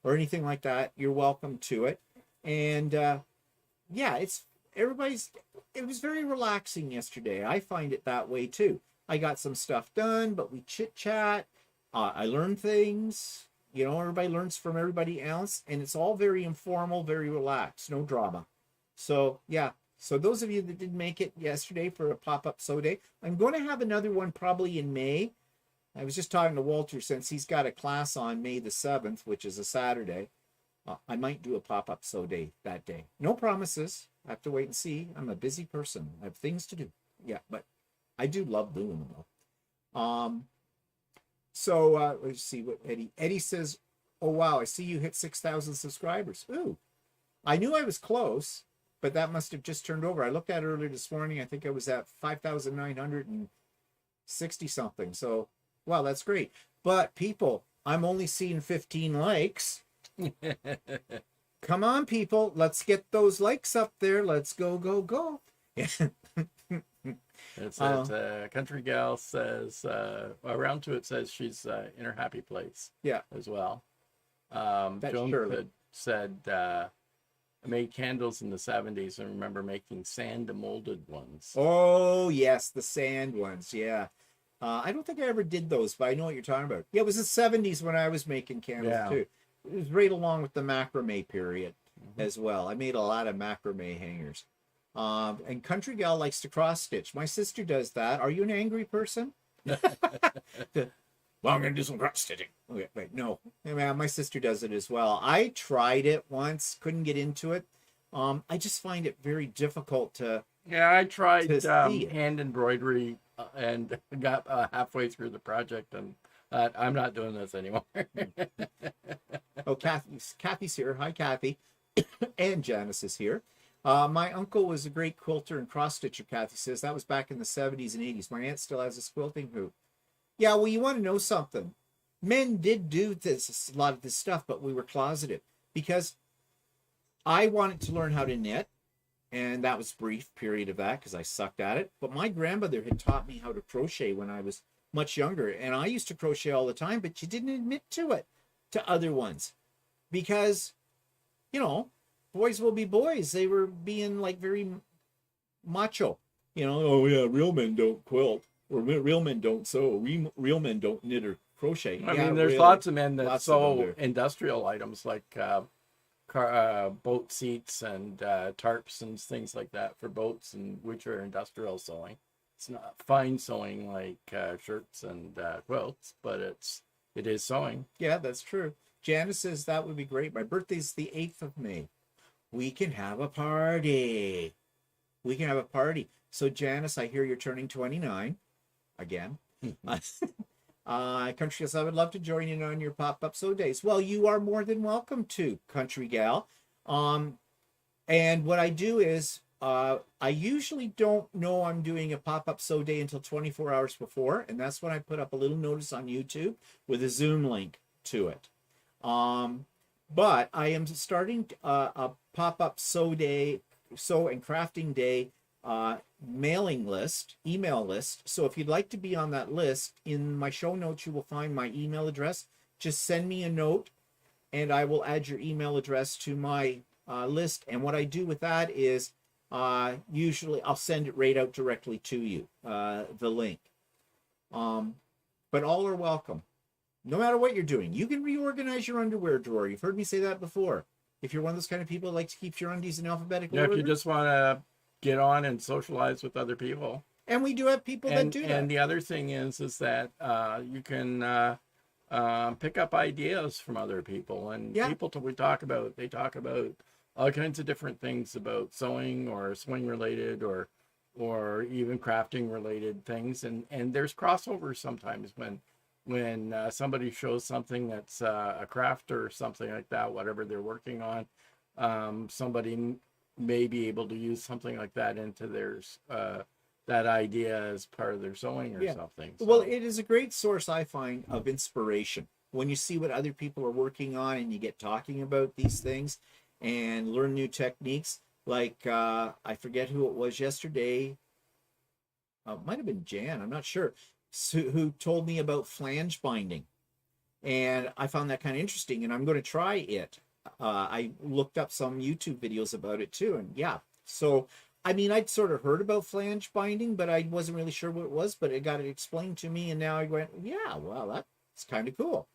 or anything like that, you're welcome to it. And yeah, it was very relaxing yesterday. I find it that way too. I got some stuff done, but we chit chat. I learned things. You know, everybody learns from everybody else, and it's all very informal, very relaxed, no drama. So yeah, So those of you that didn't make it yesterday for a pop-up sew day, I'm going to have another one probably in May. I was just talking to Walter, since he's got a class on May the 7th, which is a Saturday. I might do a pop-up sew day that day. No promises. I have to wait and see. I'm a busy person. I have things to do. Yeah, but I do love doing them though. So let's see what Eddie says. Oh wow, I see you hit 6,000 subscribers. Ooh, I knew I was close, but that must have just turned over. I looked at it earlier this morning. I think I was at 5,960 something. So wow, that's great. But people, I'm only seeing 15 likes. Come on, people. Let's get those likes up there. Let's go, go, go. It's that Country Gal says, around to it says she's in her happy place. Yeah. As well. That's Joan Shirley. said, I made candles in the 70s and remember making sand molded ones. Oh, yes, the sand ones. Yeah. I don't think I ever did those, but I know what you're talking about. Yeah, it was the 70s when I was making candles too. It was right along with the macrame period as well. I made a lot of macrame hangers. And Country Gal likes to cross stitch. My sister does that. Are you an angry person? Well, I'm going to do some cross stitching. Okay, wait, no. Yeah, my sister does it as well. I tried it once, couldn't get into it. I just find it very difficult to. Yeah, I tried hand embroidery and got halfway through the project, and I'm not doing this anymore. Oh, Kathy's here. Hi, Kathy. And Janice is here. My uncle was a great quilter and cross stitcher, Kathy says. That was back in the 70s and 80s. My aunt still has a quilting hoop. Yeah, well, you want to know something. Men did do this, a lot of this stuff, but we were closeted because I wanted to learn how to knit. And that was a brief period of that because I sucked at it. But my grandmother had taught me how to crochet when I was much younger. And I used to crochet all the time, but you didn't admit to it to other ones because, you know, boys will be boys. They were being like very macho. You know, oh yeah, real men don't quilt. Or real men don't sew. Real men don't knit or crochet. I mean, there's lots of men that sew industrial items like boat seats and tarps and things like that for boats, and which are industrial sewing. It's not fine sewing like shirts and quilts, but it is sewing. Yeah, that's true. Janice says that would be great. My birthday's the 8th of May. We can have a party. We can have a party. So Janice, I hear you're turning 29 again. Country Gal, I would love to join in on your pop-up sew days. Well, you are more than welcome to, Country Gal. And what I do is I usually don't know I'm doing a pop-up sew day until 24 hours before, and that's when I put up a little notice on YouTube with a Zoom link to it. But I am starting a pop-up sew day, sew and crafting day mailing list, email list. So if you'd like to be on that list, in my show notes you will find my email address. Just send me a note and I will add your email address to my list. And what I do with that is usually I'll send it right out directly to you, the link. But all are welcome. No matter what you're doing, you can reorganize your underwear drawer. You've heard me say that before. If you're one of those kind of people that like to keep your undies in alphabetical order. If you just want to get on and socialize with other people. And we do have people that do that. And the other thing is that you can pick up ideas from other people. And people we talk about, they talk about all kinds of different things about sewing or sewing related or even crafting related things. And there's crossovers sometimes when somebody shows something that's a craft or something like that, whatever they're working on, somebody may be able to use something like that into theirs, that idea as part of their sewing or something. So. Well, it is a great source, I find, of inspiration. When you see what other people are working on and you get talking about these things and learn new techniques, like I forget who it was yesterday. It might have been Jan, I'm not sure, who told me about flange binding. And I found that kind of interesting, and I'm going to try it. I looked up some YouTube videos about it too, and so I mean, I'd sort of heard about flange binding, but I wasn't really sure what it was, but it got it explained to me, and now I went, yeah, well, that's kind of cool.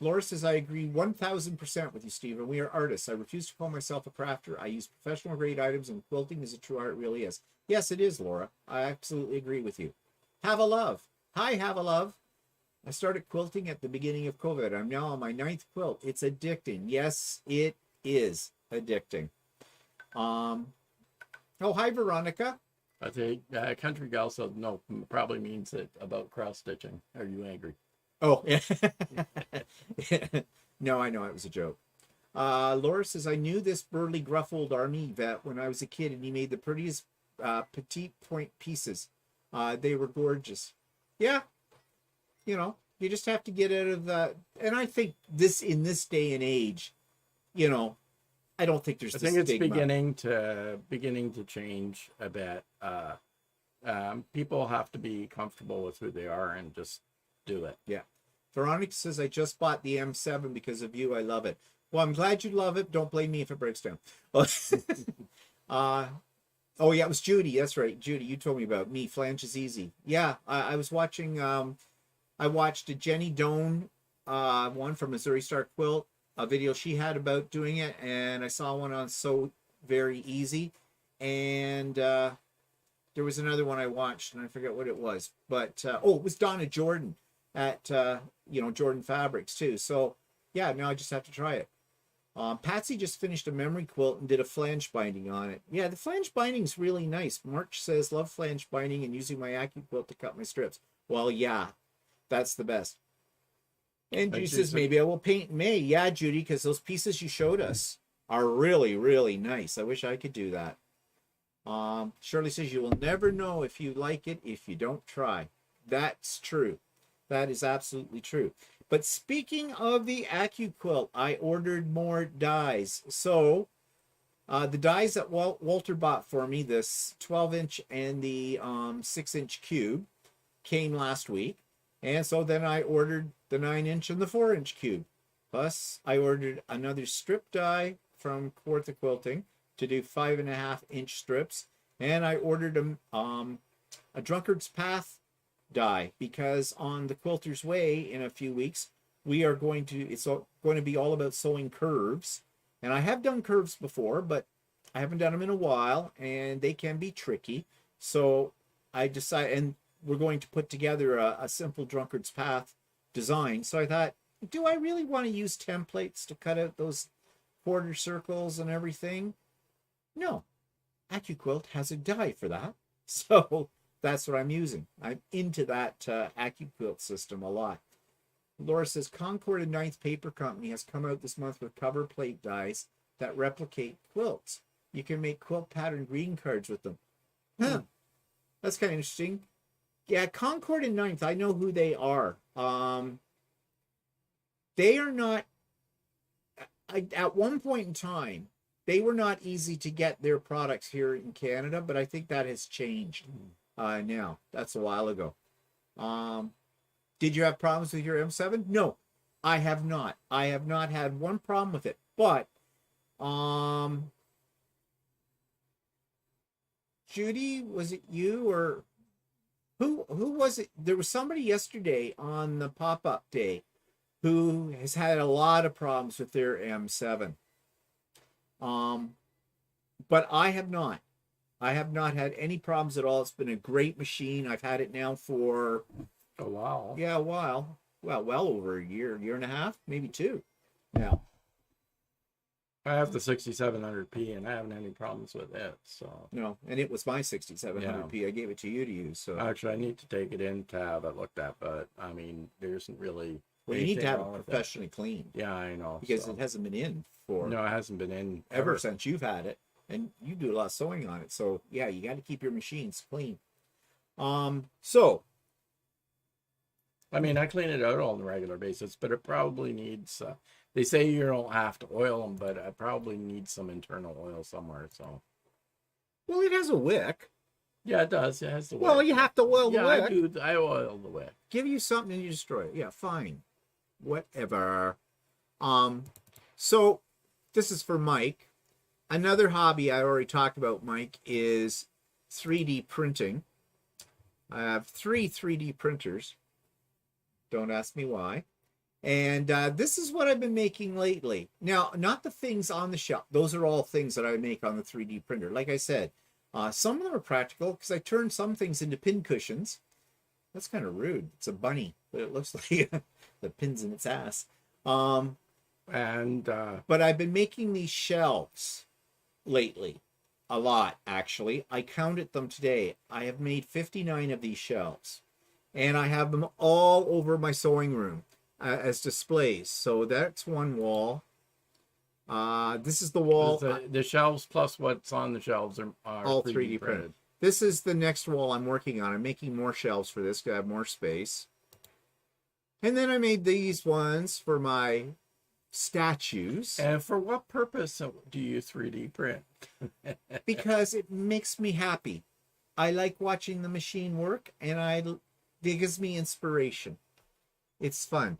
Laura says, I agree 1000% with you, Stephen. We are artists. I refuse to call myself a crafter. I use professional grade items, and quilting is a true art, it really is. Yes, it is, Laura. I absolutely agree with you. Have a love. Hi, have a love. I started quilting at the beginning of COVID. I'm now on my 9th quilt. It's addicting. Yes, it is addicting. Oh, hi, Veronica. I think country gal said no, probably means it about cross stitching. Are you angry? Oh, yeah. No, I know it was a joke. Laura says, I knew this burly, gruff old army vet when I was a kid, and he made the prettiest petite point pieces. They were gorgeous. Yeah, you know, you just have to get out of that. And I think in this day and age, you know, I don't think there's. I think it's beginning to change a bit. People have to be comfortable with who they are and just do it. Yeah. Veronica says, I just bought the M7 because of you. I love it. Well, I'm glad you love it. Don't blame me if it breaks down. Oh, yeah, it was Judy. That's right. Judy, you told me about me. Flange is easy. Yeah, I was watching, I watched a Jenny Doan, one from Missouri Star Quilt, a video she had about doing it, and I saw one on So Very Easy, and there was another one I watched, and I forget what it was, but it was Donna Jordan at Jordan Fabrics too. So yeah, now I just have to try it. Patsy just finished a memory quilt and did a flange binding on it. Yeah, the flange binding is really nice. March says, love flange binding and using my Accuquilt to cut my strips. Well, yeah, that's the best. And Judy says, maybe I will paint in May. Yeah, Judy, because those pieces you showed us are really, really nice. I wish I could do that. Shirley says, you will never know if you like it if you don't try. That's true. That is absolutely true. But speaking of the Accuquilt, I ordered more dies. So the dies that Walter bought for me, this 12-inch and the 6-inch cube, came last week. And so then I ordered the 9-inch and the 4-inch cube. Plus, I ordered another strip die from Quilter Quilting to do 5.5-inch strips. And I ordered a Drunkard's Path die, because on the Quilter's Way in a few weeks it's going to be all about sewing curves, and I have done curves before, but I haven't done them in a while, and they can be tricky. So I decided, and we're going to put together a simple Drunkard's Path design. So I thought, do I really want to use templates to cut out those quarter circles and everything? No, Accuquilt has a die for that, so that's what I'm using. I'm into that Accuquilt system a lot. Laura says, Concord and Ninth Paper Company has come out this month with cover plate dies that replicate quilts. You can make quilt pattern greeting cards with them. Huh. That's kind of interesting. Yeah, Concord and Ninth, I know who they are. They are not... at one point in time, they were not easy to get their products here in Canada, but I think that has changed. Now, that's a while ago. Did you have problems with your M7? No, I have not. I have not had one problem with it. But Judy, was it you or who was it? There was somebody yesterday on the pop-up day who has had a lot of problems with their M7. But I have not. I have not had any problems at all. It's been a great machine. I've had it now for a while. Yeah, a while. Well over a year and a half, maybe 2 now. I have the 6700P and I haven't had any problems with it. So no, and it was my 6700P. Yeah. I gave it to you to use. So actually, I need to take it in to have it looked at, but I mean, there isn't really. Well, you need to have it professionally cleaned. Yeah, I know. Because it hasn't been in for. No, it hasn't been in ever since you've had it. And you do a lot of sewing on it. So, yeah, you got to keep your machines clean. So. I mean, I clean it out on a regular basis, but it probably needs, they say you don't have to oil them, but I probably need some internal oil somewhere, so. Well, it has a wick. Yeah, it does. It has the wick. Well, you have to oil the wick. Yeah, I do. I oil the wick. Give you something and you destroy it. Yeah, fine. Whatever. So, this is for Mike. Another hobby I already talked about, Mike, is 3D printing. I have 3 3D printers. Don't ask me why. And this is what I've been making lately. Now, not the things on the shelf. Those are all things that I make on the 3D printer. Like I said, some of them are practical because I turned some things into pin cushions. That's kind of rude. It's a bunny, but it looks like the pins in its ass. And But I've been making these shelves lately. A lot, actually. I counted them today. I have made 59 of these shelves. And I have them all over my sewing room as displays. So that's one wall. This is the wall. the shelves plus what's on the shelves are All 3D printed. This is the next wall I'm working on. I'm making more shelves for this to have more space. And then I made these ones for my statues. And for what purpose do you 3D print? Because it makes me happy. I like watching the machine work, and it gives me inspiration. It's fun.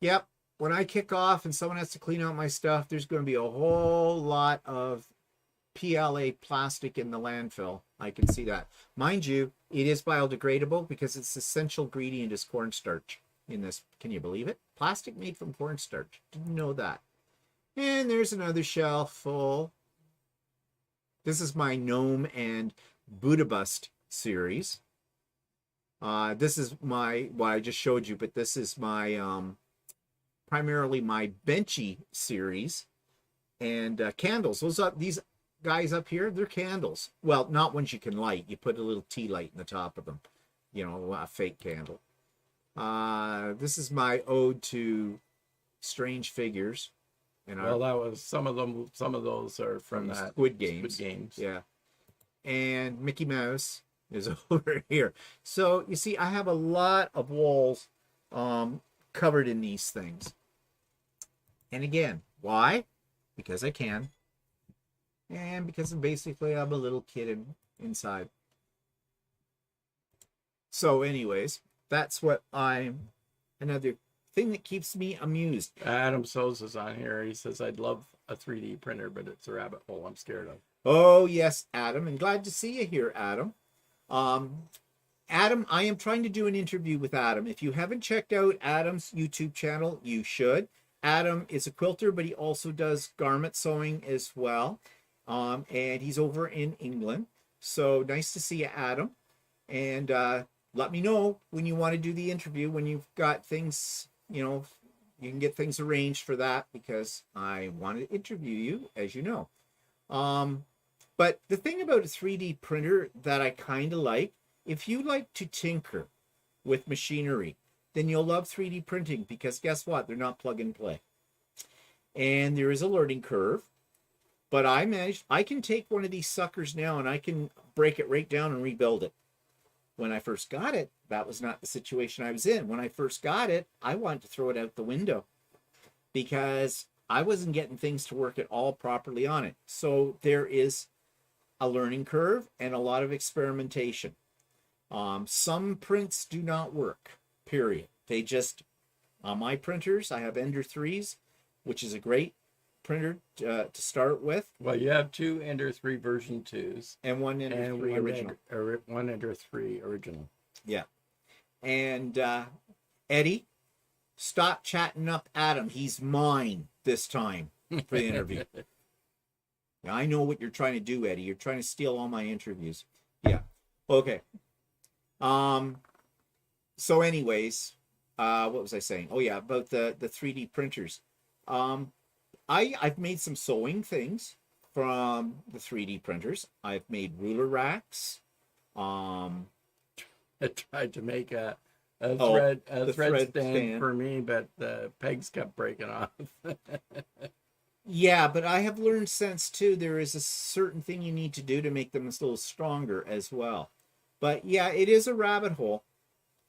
Yep, when I kick off and someone has to clean out my stuff, there's going to be a whole lot of PLA plastic in the landfill. I can see that. Mind you, it is biodegradable because its essential ingredient is cornstarch in this. Can you believe it? Plastic made from cornstarch. Didn't know that. And there's another shelf full. This is my Gnome and Buddha Bust series. This is what I just showed you, but this is my primarily my Benchy series. And candles. These guys up here, they're candles. Well, not ones you can light. You put a little tea light in the top of them. You know, a fake candle. This is my ode to strange figures. And well, that was some of those are from that Squid Games. Squid Games. Yeah. And Mickey Mouse is over here. So you see, I have a lot of walls covered in these things. And again, why? Because I can. And because basically I'm a little kid inside. So anyways, that's what another thing that keeps me amused. Adam So's is on here. He says, I'd love a 3D printer, but it's a rabbit hole I'm scared of. Oh, yes, Adam. And glad to see you here, Adam. Adam, I am trying to do an interview with Adam. If you haven't checked out Adam's YouTube channel, you should. Adam is a quilter, but he also does garment sewing as well. And he's over in England. So nice to see you, Adam. And let me know when you want to do the interview, when you've got things, you can get things arranged for that, because I want to interview you, as you know. But the thing about a 3D printer that I kind of like, if you like to tinker with machinery, then you'll love 3D printing, because guess what? They're not plug and play. And there is a learning curve. But I can take one of these suckers now and I can break it right down and rebuild it. When I first got it, that was not the situation I was in. When I first got it, I wanted to throw it out the window because I wasn't getting things to work at all properly on it. So there is a learning curve and a lot of experimentation. Some prints do not work, period. They just, on my printers, I have Ender 3s, which is a great printer to start with. Well, you have two Ender 3 version 2s. And one Ender 3 original. One Ender 3 original. Yeah. And Eddie, stop chatting up Adam. He's mine this time for the interview. Now, I know what you're trying to do, Eddie. You're trying to steal all my interviews. Yeah. Okay. So anyways, what was I saying? Oh yeah, about the 3D printers. I've made some sewing things from the 3D printers. I've made ruler racks. I tried to make a thread stand for me, but the pegs kept breaking off. Yeah, but I have learned since too, there is a certain thing you need to do to make them a little stronger as well. But yeah, it is a rabbit hole.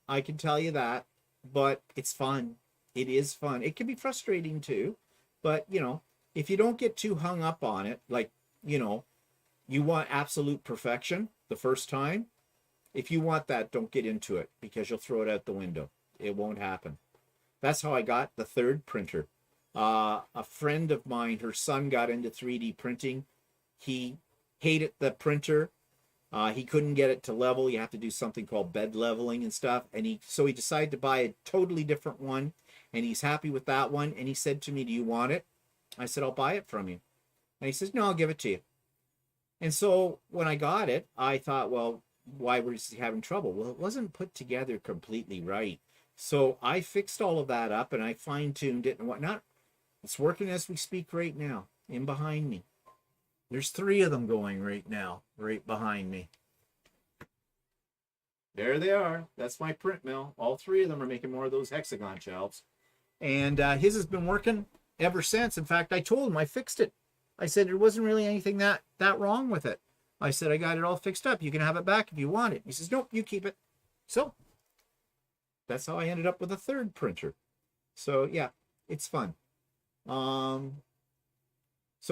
I can tell you that, but it's fun. It is fun. It can be frustrating too, but if you don't get too hung up on it, like, you want absolute perfection the first time. If you want that, don't get into it because you'll throw it out the window. It won't happen. That's how I got the third printer. A friend of mine, her son got into 3D printing. He hated the printer. He couldn't get it to level. You have to do something called bed leveling and stuff. So he decided to buy a totally different one. and he's happy with that one. And he said to me, "Do you want it?" I said, "I'll buy it from you." And he says, "No, I'll give it to you." And so when I got it, I thought, well, why was he having trouble? Well, it wasn't put together completely right. So I fixed all of that up and I fine-tuned it and whatnot. It's working as we speak right now, in behind me. There's 3 of them going right now, right behind me. There they are. That's my print mill. All 3 of them are making more of those hexagon shelves. And his has been working ever since. In fact, I told him I fixed it. I said there wasn't really anything that wrong with it. I said, I got it all fixed up. You can have it back if you want it. He says, nope, you keep it. So that's how I ended up with a 3rd printer. So yeah, it's fun. So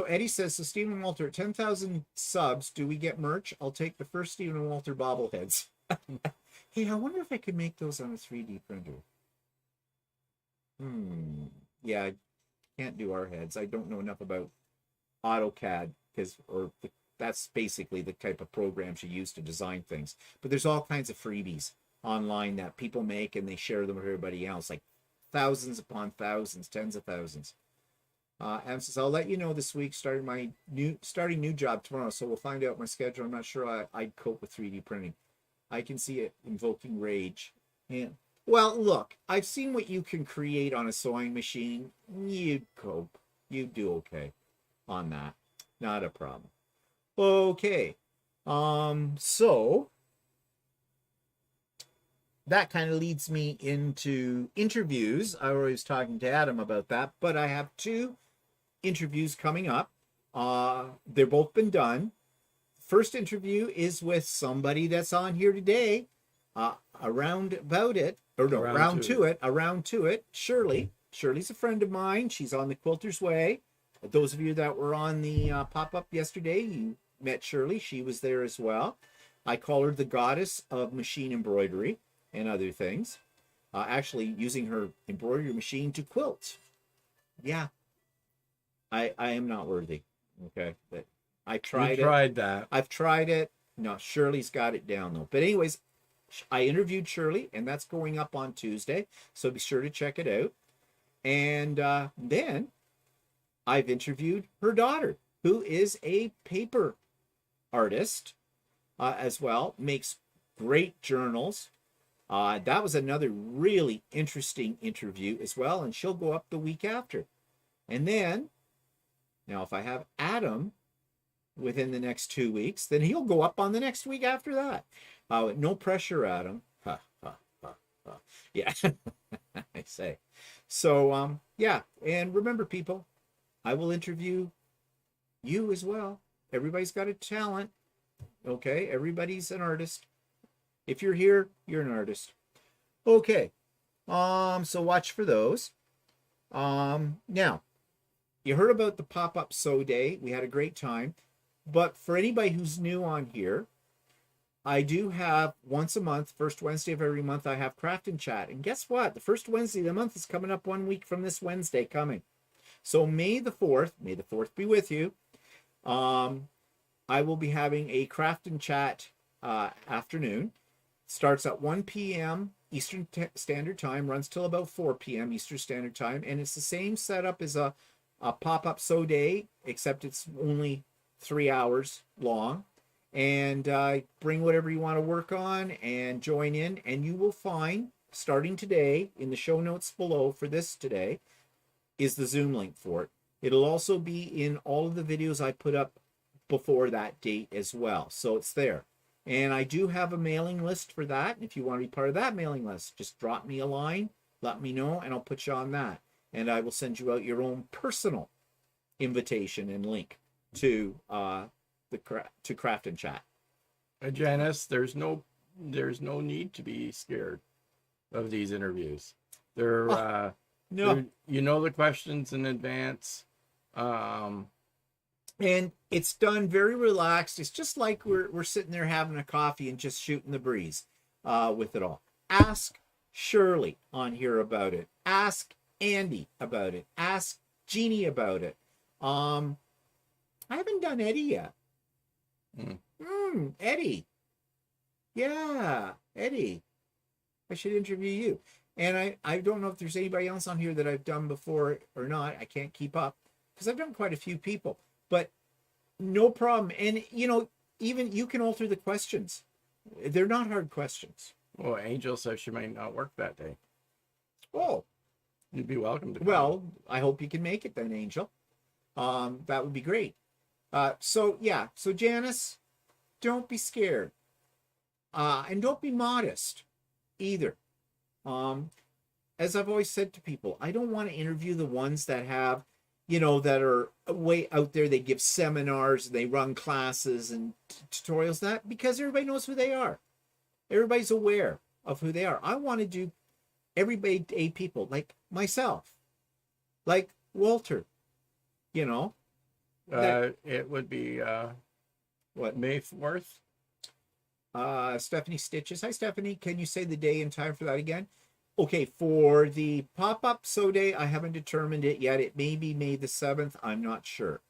Eddie says, so Stephen and Walter, 10,000 subs, do we get merch? I'll take the first Stephen and Walter bobbleheads. Hey, I wonder if I could make those on a 3D printer. Yeah, I can't do our heads. I don't know enough about AutoCAD that's basically the type of programs you use to design things. But there's all kinds of freebies online that people make and they share them with everybody else, like thousands upon thousands, tens of thousands. And says, I'll let you know this week, starting new job tomorrow, so we'll find out my schedule. I'm not sure I'd cope with 3D printing. I can see it invoking rage. And well, look, I've seen what you can create on a sewing machine. You'd cope. You'd do okay on that. Not a problem. Okay. So that kind of leads me into interviews. I was talking to Adam about that, but I have 2 interviews coming up. They've both been done. First interview is with somebody that's on here today. Around to it. Shirley's a friend of mine. She's on the Quilter's Way. Those of you that were on the pop-up yesterday, you met Shirley. She was there as well. I call her the goddess of machine embroidery and other things. Actually using her embroidery machine to quilt. Yeah. I am not worthy. Okay. But I tried that. I've tried it. No, Shirley's got it down though. But anyways, I interviewed Shirley and that's going up on Tuesday. So be sure to check it out. And then I've interviewed her daughter, who is a paper artist as well, makes great journals. That was another really interesting interview as well, and she'll go up the week after. And then, now if I have Adam within the next 2 weeks, then he'll go up on the next week after that. No pressure, Adam. Yeah, I say. So, yeah, and remember, people, I will interview you as well. Everybody's got a talent. Okay, everybody's an artist. If you're here, you're an artist. Okay. So watch for those. Now, you heard about the pop-up sew day. We had a great time. But for anybody who's new on here, I do have once a month, first Wednesday of every month, I have Craft and Chat. And guess what? The first Wednesday of the month is coming up 1 week from this Wednesday coming. So May the 4th be with you. I will be having a Craft and Chat afternoon. Starts at 1 p.m. Eastern Standard Time, runs till about 4 p.m. Eastern Standard Time. And it's the same setup as a pop-up sew day, except it's only 3 hours long. And bring whatever you want to work on and join in. And you will find, starting today, in the show notes below for this today, is the Zoom link for it. It'll also be in all of the videos I put up before that date as well. So it's there. And I do have a mailing list for that. If you want to be part of that mailing list, just drop me a line, let me know, and I'll put you on that. And I will send you out your own personal invitation and link to to Craft and Chat. Janice, there's no need to be scared of these interviews. They're no, you know the questions in advance. And it's done very relaxed. It's just like we're sitting there having a coffee and just shooting the breeze with it all. Ask Shirley on here about it. Ask Andy about it. Ask Jeannie about it. I haven't done Eddie yet. Eddie. Yeah, Eddie. I should interview you. And I don't know if there's anybody else on here that I've done before or not. I can't keep up because I've done quite a few people, but no problem. And, you know, even you can alter the questions. They're not hard questions. Well, Angel says she might not work that day. Oh, You'd be welcome to come. well, I hope you can make it then, Angel. That would be great. So Janice, don't be scared. And don't be modest either. As I've always said to people, I don't want to interview the ones that have, you know, that are way out there. They give seminars, they run classes and tutorials, that because everybody knows who they are. Everybody's aware of who they are. I want to do everyday people like myself, like Walter, you know. It would be What? May 4th. Stephanie Stitches. Hi, Stephanie. Can you say the day and time for that again? Okay, for the pop-up sew day, I haven't determined it yet. It may be May the 7th. I'm not sure.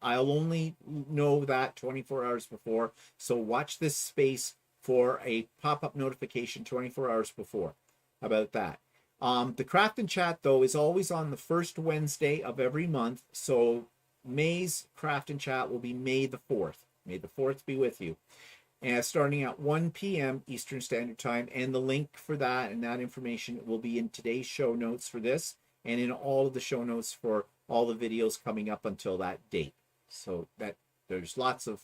I'll only know that 24 hours before. So watch this space for a pop-up notification 24 hours before about that. The Craft and Chat, though, is always on the first Wednesday of every month. So May's Craft and Chat will be May the 4th. May the 4th be with you. And starting at 1 p.m. Eastern Standard Time. And the link for that and that information will be in today's show notes for this and in all of the show notes for all the videos coming up until that date. So that there's lots of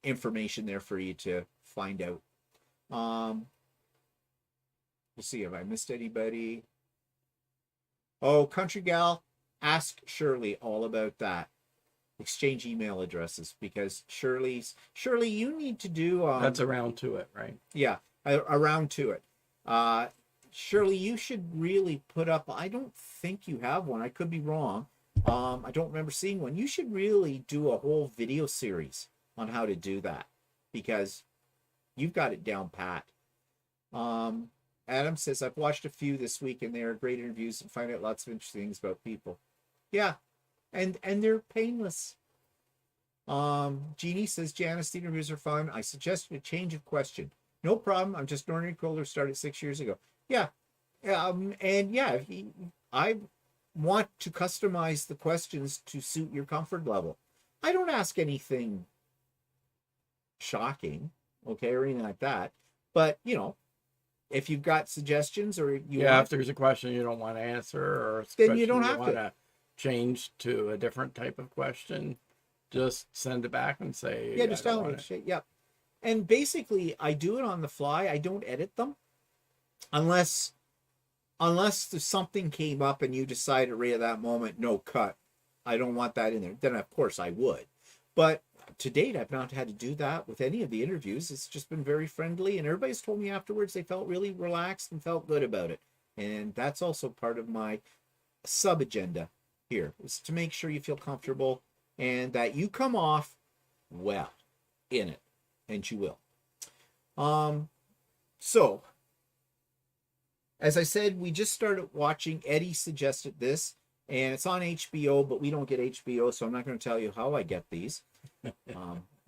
information there for you to find out. We'll see if I missed anybody. Oh, Country Gal, ask Shirley all about that. Exchange email addresses, because Shirley, you need to do That's around to it, right? Yeah, around to it. Shirley, you should really put up, I don't think you have one, I could be wrong. I don't remember seeing one. You should really do a whole video series on how to do that, because you've got it down pat. Adam says, I've watched a few this week and they are great interviews and find out lots of interesting things about people. Yeah, and they're painless. Jeannie says, Janice, the interviews are fun. I suggested a change of question. No problem. I'm just an ordinary quilter, started 6 years ago. Yeah. And yeah, I want to customize the questions to suit your comfort level. I don't ask anything shocking, okay, or anything like that. But, you know, if you've got suggestions or if there's a question you don't want to answer, or then you don't have to change to a different type of question, just send it back and say, yeah, just tell me. Yeah. And basically I do it on the fly. I don't edit them unless there's something came up and you decided right at that moment, no, cut, I don't want that in there. Then of course I would. But to date, I've not had to do that with any of the interviews. It's just been very friendly, and everybody's told me afterwards they felt really relaxed and felt good about it. And that's also part of my sub agenda here, is to make sure you feel comfortable and that you come off well in it, and you will. So as I said, we just started watching. Eddie suggested this, and it's on HBO, but we don't get HBO, so I'm not going to tell you how I get these.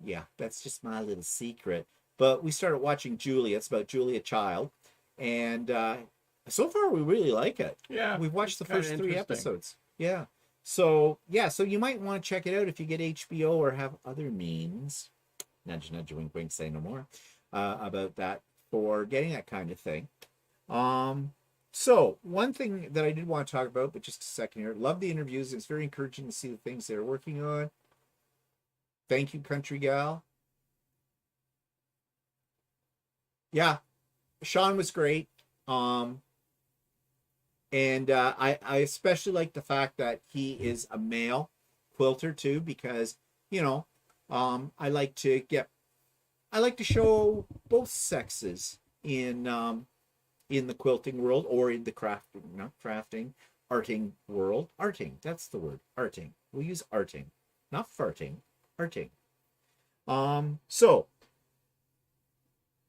Yeah, that's just my little secret. But we started watching Julia. It's about Julia Child, and so far we really like it. Yeah, we've watched the first 3 episodes. Yeah, so you might want to check it out if you get HBO or have other means. Nudge, nudge, wink, wink. Say no more about that for getting that kind of thing. So one thing that I did want to talk about, but just a second here. Love the interviews. It's very encouraging to see the things they're working on. Thank you, Country Gal. Yeah, Sean was great. And I especially like the fact that he is a male quilter too, because, you know, I like to show both sexes in the quilting world, or in the arting world. Arting, that's the word. Arting. We'll use arting, not farting. Arting. So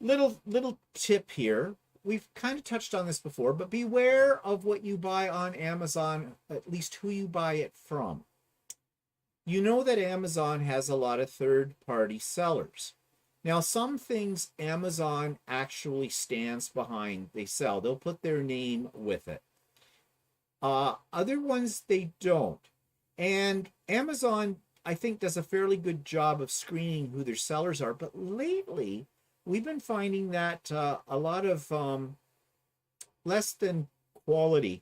little tip here. We've kind of touched on this before, but beware of what you buy on Amazon, at least who you buy it from. You know that Amazon has a lot of third-party sellers. Now, some things Amazon actually stands behind, they sell. They'll put their name with it. Other ones, they don't. And Amazon, I think, does a fairly good job of screening who their sellers are. But lately, we've been finding that a lot of less than quality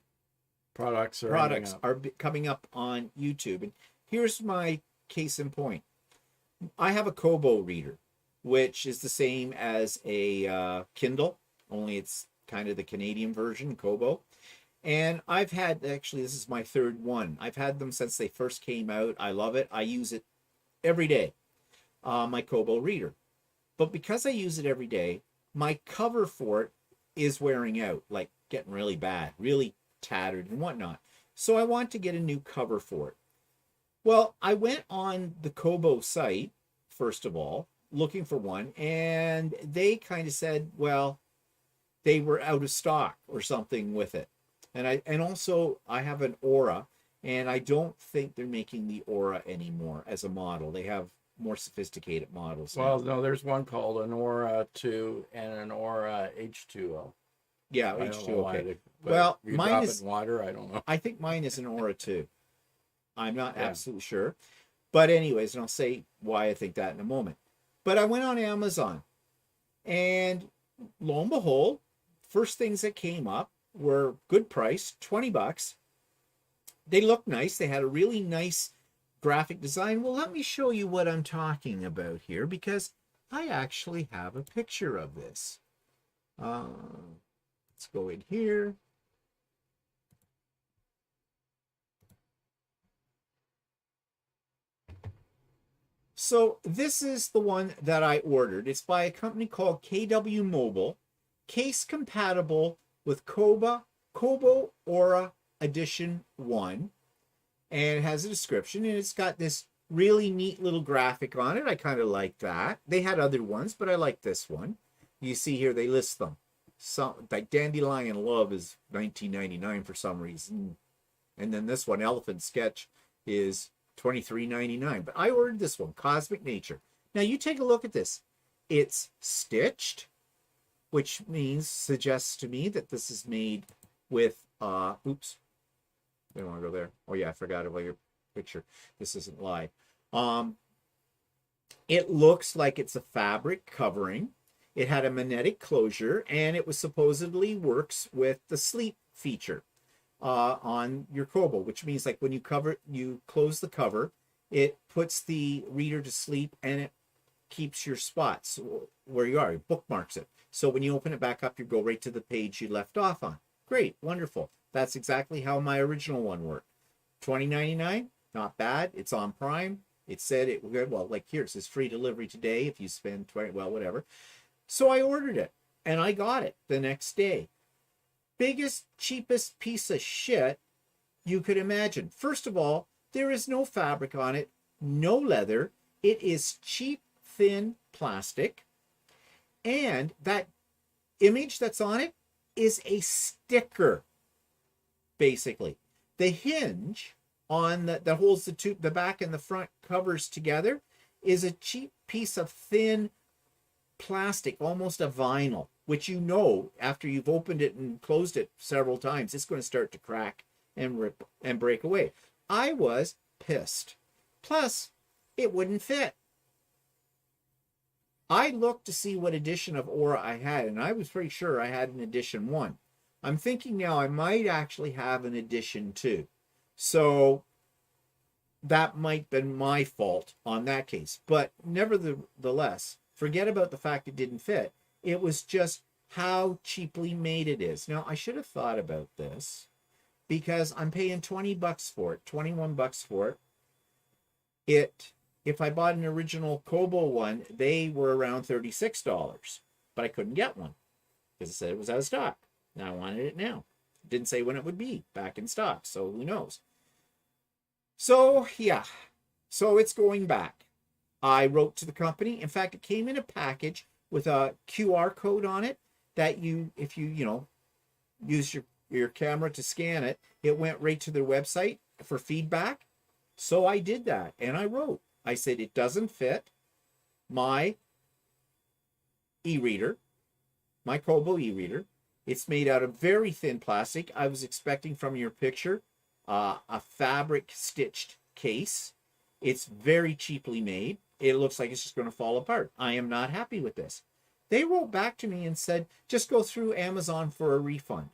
Products are products are coming up on YouTube. And here's my case in point. I have a Kobo reader, which is the same as a Kindle, only it's kind of the Canadian version, Kobo. And I've had, actually, this is my third one. I've had them since they first came out. I love it. I use it every day, my Kobo reader. But because I use it every day, my cover for it is wearing out, like getting really bad, really tattered and whatnot. So I want to get a new cover for it. Well, I went on the Kobo site, first of all, looking for one, and they kind of said, well, they were out of stock or something with it. And also I have an Aura, and I don't think they're making the Aura anymore as a model. They have more sophisticated models. Well, no, there's one called an Aura 2 and an Aura H2O. Yeah, I don't H2, know why okay. well, Well, you mine drop is it in water. I don't know. I think mine is an Aura 2. I'm not Yeah. absolutely sure. But anyways, and I'll say why I think that in a moment. But I went on Amazon, and lo and behold, first things that came up were good price, $20. They looked nice. They had a really nice graphic design. Well, let me show you what I'm talking about here, because I actually have a picture of this. Let's go in here. So this is the one that I ordered. It's by a company called KW Mobile. Case compatible with Kobo Aura Edition 1. And it has a description, and it's got this really neat little graphic on it. I kind of like that. They had other ones, but I like this one. You see here, they list them. Some, like Dandelion Love is $19.99 for some reason. And then this one, Elephant Sketch, is $23.99. But I ordered this one, Cosmic Nature. Now you take a look at this. It's stitched, which suggests to me that this is made with oops. I don't want to go there. Oh yeah, I forgot about your picture. This isn't live. It looks like it's a fabric covering. It had a magnetic closure, and it was supposedly works with the sleep feature on your Kobo, which means like when you close the cover, it puts the reader to sleep, and it keeps your spots where you are. It bookmarks it. So when you open it back up, you go right to the page you left off on. Great, wonderful. That's exactly how my original one worked. $20.99, not bad. It's on Prime. It said it would, well, like here, it says free delivery today if you spend 20, well, whatever. So I ordered it, and I got it the next day. Biggest, cheapest piece of shit you could imagine. First of all, there is no fabric on it, no leather. It is cheap, thin plastic. And that image that's on it is a sticker, basically. The hinge on that holds the back and the front covers together is a cheap piece of thin plastic, almost a vinyl, which you know after you've opened it and closed it several times, it's going to start to crack and rip and break away. I was pissed. Plus, it wouldn't fit. I looked to see what edition of Aura I had, and I was pretty sure I had an edition 1. I'm thinking now I might actually have an edition 2. So that might have been my fault on that case. But nevertheless, forget about the fact it didn't fit. It was just how cheaply made it is. Now, I should have thought about this because I'm paying $20 for it, $21 for it. If I bought an original Kobo one, they were around $36, but I couldn't get one because it said it was out of stock. Now I wanted it now. It didn't say when it would be back in stock, so who knows? So, yeah. So it's going back. I wrote to the company. In fact, it came in a package with a QR code on it that if you use your camera to scan it, it went right to their website for feedback. So I did that, and I wrote. I said, it doesn't fit my e-reader, my Kobo e-reader. It's made out of very thin plastic. I was expecting from your picture a fabric stitched case. It's very cheaply made. It looks like it's just going to fall apart. I am not happy with this. They wrote back to me and said, just go through Amazon for a refund.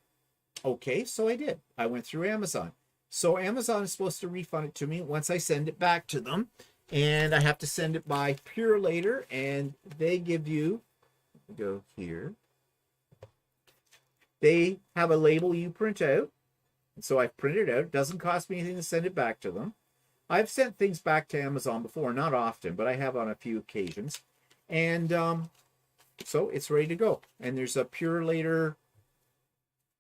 Okay, so I did. I went through Amazon. So Amazon is supposed to refund it to me once I send it back to them. And I have to send it by Pure later, and they give you, go here. They have a label you print out. So I've printed it out. It doesn't cost me anything to send it back to them. I've sent things back to Amazon before, not often, but I have on a few occasions. And so it's ready to go. And there's a Pure later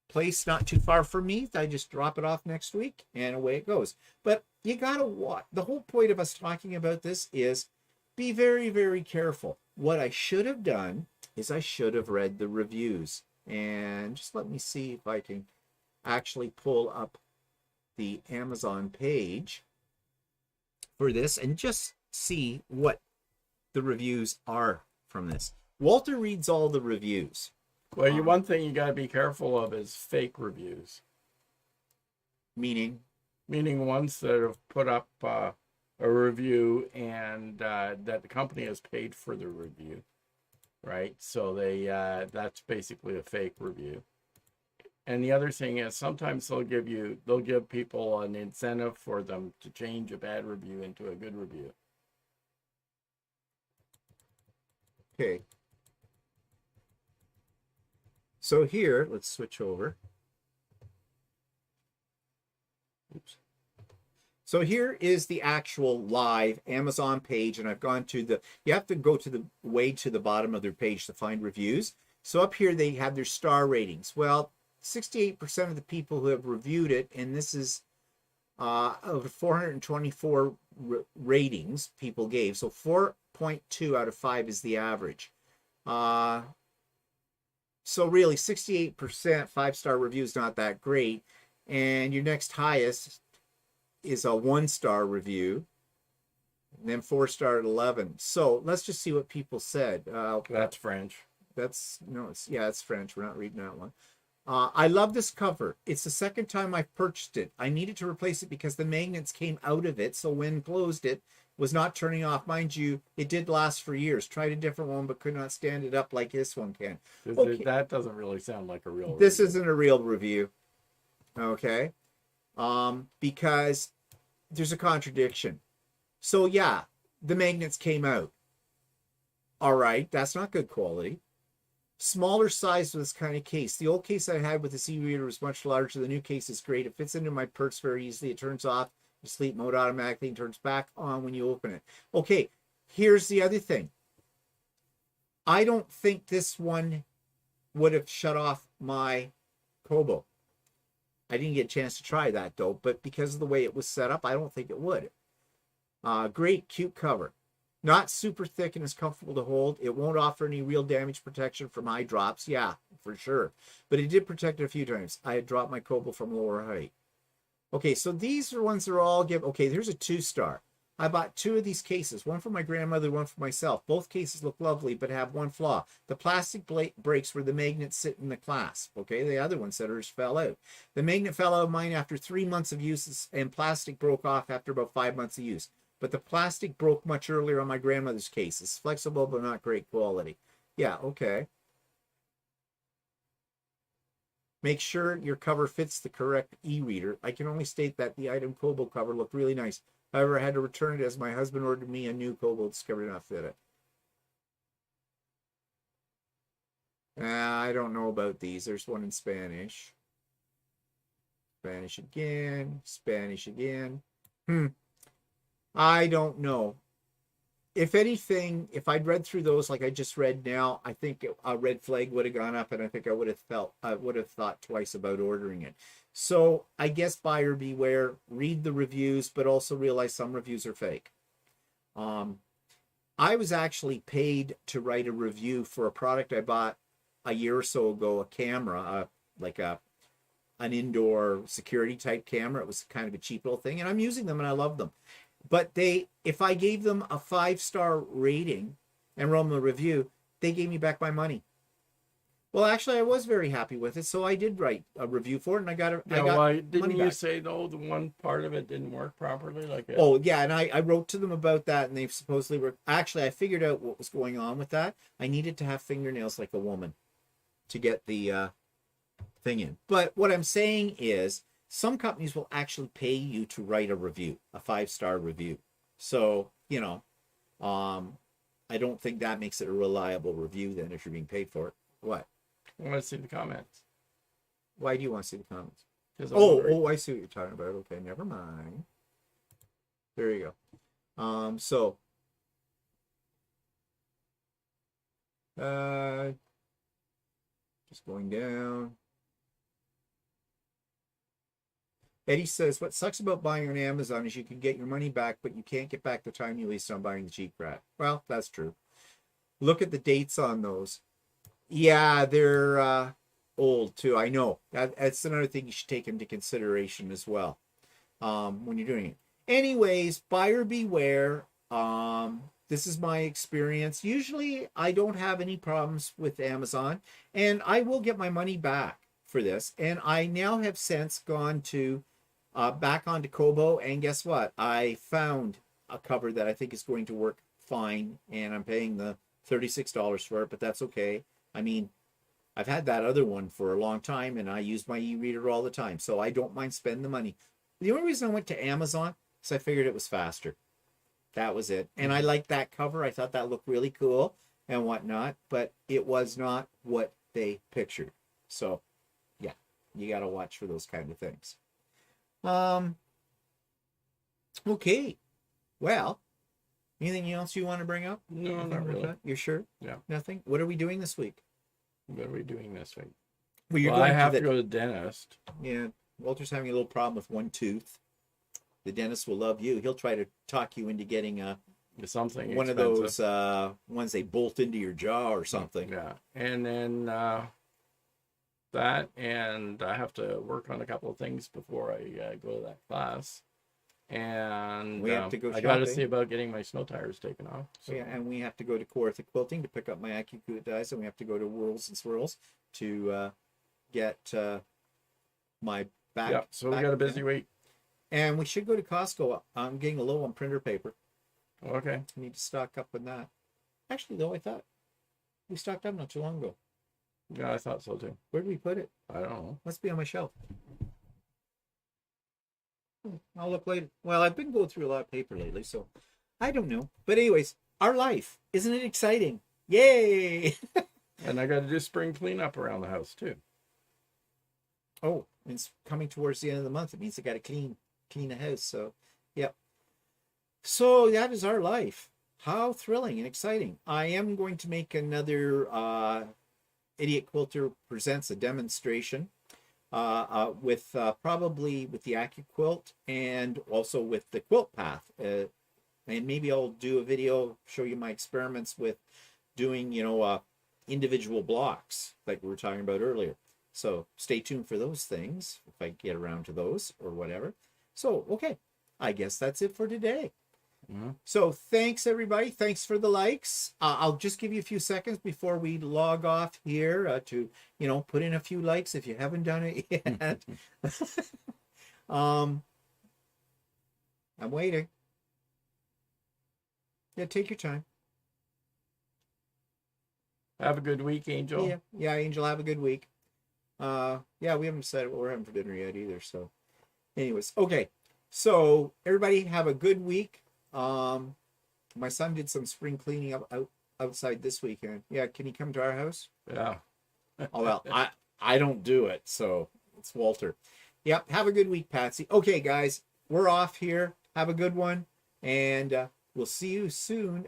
place not too far from me. I just drop it off next week and away it goes. But you gotta watch. The whole point of us talking about this is be very, very careful. What I should have done is I should have read the reviews. And just let me see if I can actually pull up the Amazon page for this and just see what the reviews are from this. Walter reads all the reviews. Well, one thing you got to be careful of is fake reviews. Meaning ones that have put up a review and that the company has paid for the review, right? So that's basically a fake review. And the other thing is sometimes they'll give people an incentive for them to change a bad review into a good review. Okay. So here, let's switch over. Oops. So here is the actual live Amazon page, and I've gone to you have to go to the way to the bottom of their page to find reviews. So up here they have their star ratings. Well, 68% of the people who have reviewed it, and this is of 424 ratings people gave, so 4.2 out of 5 is the average. So really 68% 5-star review is not that great. And your next highest is a 1-star review, and then 4-star at 11. So let's just see what people said. That's French. It's French. We're not reading that one. I love this cover. It's the second time I've purchased it. I needed to replace it because the magnets came out of it, so when closed it was not turning off. Mind you, it did last for years. Tried a different one, but could not stand it up like this one can. Okay. That doesn't really sound like a real This review. isn't a real review. Okay. Because there's a contradiction. So yeah, the magnets came out. All right, that's not good quality. Smaller size for this kind of case. The old case I had with this e-reader was much larger. The new case is great. It fits into my purse very easily. It turns off the sleep mode automatically and turns back on when you open it. Okay, here's the other thing. I don't think this one would have shut off my Kobo. I didn't get a chance to try that though, but because of the way it was set up, I don't think it would. Great, cute cover. Not super thick and is comfortable to hold. It won't offer any real damage protection from eye drops. Yeah, for sure. But it did protect it a few times. I had dropped my Kobo from lower height. Okay, so these are ones that are all give. Okay, there's a 2-star. I bought 2 of these cases, one for my grandmother, one for myself. Both cases look lovely, but have one flaw. The plastic breaks where the magnets sit in the clasp. Okay, the other one setters fell out. The magnet fell out of mine after 3 months of use, and plastic broke off after about 5 months of use. But the plastic broke much earlier on my grandmother's case. It's flexible, but not great quality. Yeah, okay. Make sure your cover fits the correct e-reader. I can only state that the item Kobo cover looked really nice. However, I had to return it as my husband ordered me a new Kobo, discovered not fit it. I don't know about these. There's one in Spanish. Spanish again. Spanish again. I don't know. If anything, if I'd read through those like I just read now, I think a red flag would have gone up, and I think I would have thought twice about ordering it. So I guess buyer beware. Read the reviews, but also realize some reviews are fake. I was actually paid to write a review for a product I bought a year or so ago, a camera, like an indoor security type camera. It was kind of a cheap little thing, and I'm using them and I love them. But if I gave them a 5-star rating and wrote them a review, they gave me back my money. Well, actually, I was very happy with it, so I did write a review for it, and I got why didn't money you back. say though the one part of it didn't work properly? Like it, Oh, yeah, and I wrote to them about that, and they've supposedly actually, I figured out what was going on with that. I needed to have fingernails like a woman to get the thing in. But what I'm saying is, some companies will actually pay you to write a review, a 5-star review. So, I don't think that makes it a reliable review then if you're being paid for it. What? I want to see the comments. Why do you want to see the comments? Oh, I see what you're talking about. Okay, never mind. There you go. So just going down. Eddie says, what sucks about buying on Amazon is you can get your money back, but you can't get back the time you wasted on buying the cheap crap. Well, that's true. Look at the dates on those. Yeah, they're old too. I know. That's another thing you should take into consideration as well when you're doing it. Anyways, buyer beware. This is my experience. Usually, I don't have any problems with Amazon, and I will get my money back for this. And I now have since gone to back onto Kobo, and guess what? I found a cover that I think is going to work fine, and I'm paying the $36 for it, but that's okay. I mean, I've had that other one for a long time, and I use my e-reader all the time, so I don't mind spending the money. The only reason I went to Amazon is I figured it was faster. That was it. And I liked that cover. I thought that looked really cool and whatnot, but it was not what they pictured. So, yeah, you got to watch for those kind of things. Okay. Well, anything else you want to bring up? No, not really. You're sure? Yeah. Nothing? What are we doing this week? What are we doing this week? Well, I have to go to the dentist. Yeah. Walter's having a little problem with one tooth. The dentist will love you. He'll try to talk you into getting something one expensive. of those ones they bolt into your jaw or something. Yeah. And then that, and I have to work on a couple of things before I go to that class. And we have to go I got to see about getting my snow tires taken off. So. Yeah, and we have to go to Quilting to pick up my Accuquilt dies, and we have to go to Whirls and Swirls to get my back. Yeah, so we got a busy week. And we should go to Costco. I'm getting a low on printer paper. Okay. I need to stock up on that. Actually, though, I thought we stocked up not too long ago. Yeah, I thought so too. Where did we put it? I don't know. Must be on my shelf. I'll look later. Well, I've been going through a lot of paper lately, so I don't know. But anyways, our life. Isn't it exciting? Yay! And I got to do spring cleanup around the house too. Oh, it's coming towards the end of the month. It means I got to clean the house. So, yep. So that is our life. How thrilling and exciting. I am going to make another Idiot Quilter Presents a demonstration with probably with the Accuquilt and also with the quilt path. And maybe I'll do a video, show you my experiments with doing, individual blocks like we were talking about earlier. So stay tuned for those things if I get around to those or whatever. So, okay, I guess that's it for today. Mm-hmm. So thanks, everybody. Thanks for the likes. I'll just give you a few seconds before we log off here to, put in a few likes if you haven't done it yet. I'm waiting. Yeah, take your time. Have a good week, Angel. Yeah, Angel, have a good week. Yeah, we haven't decided what we're having for dinner yet either. So, anyways, okay. So everybody have a good week. My son did some spring cleaning outside this weekend. Yeah, can he come to our house? Yeah. Oh well, I don't do it, so it's Walter. Yep. Have a good week, Patsy. Okay, guys, we're off here. Have a good one, and we'll see you soon.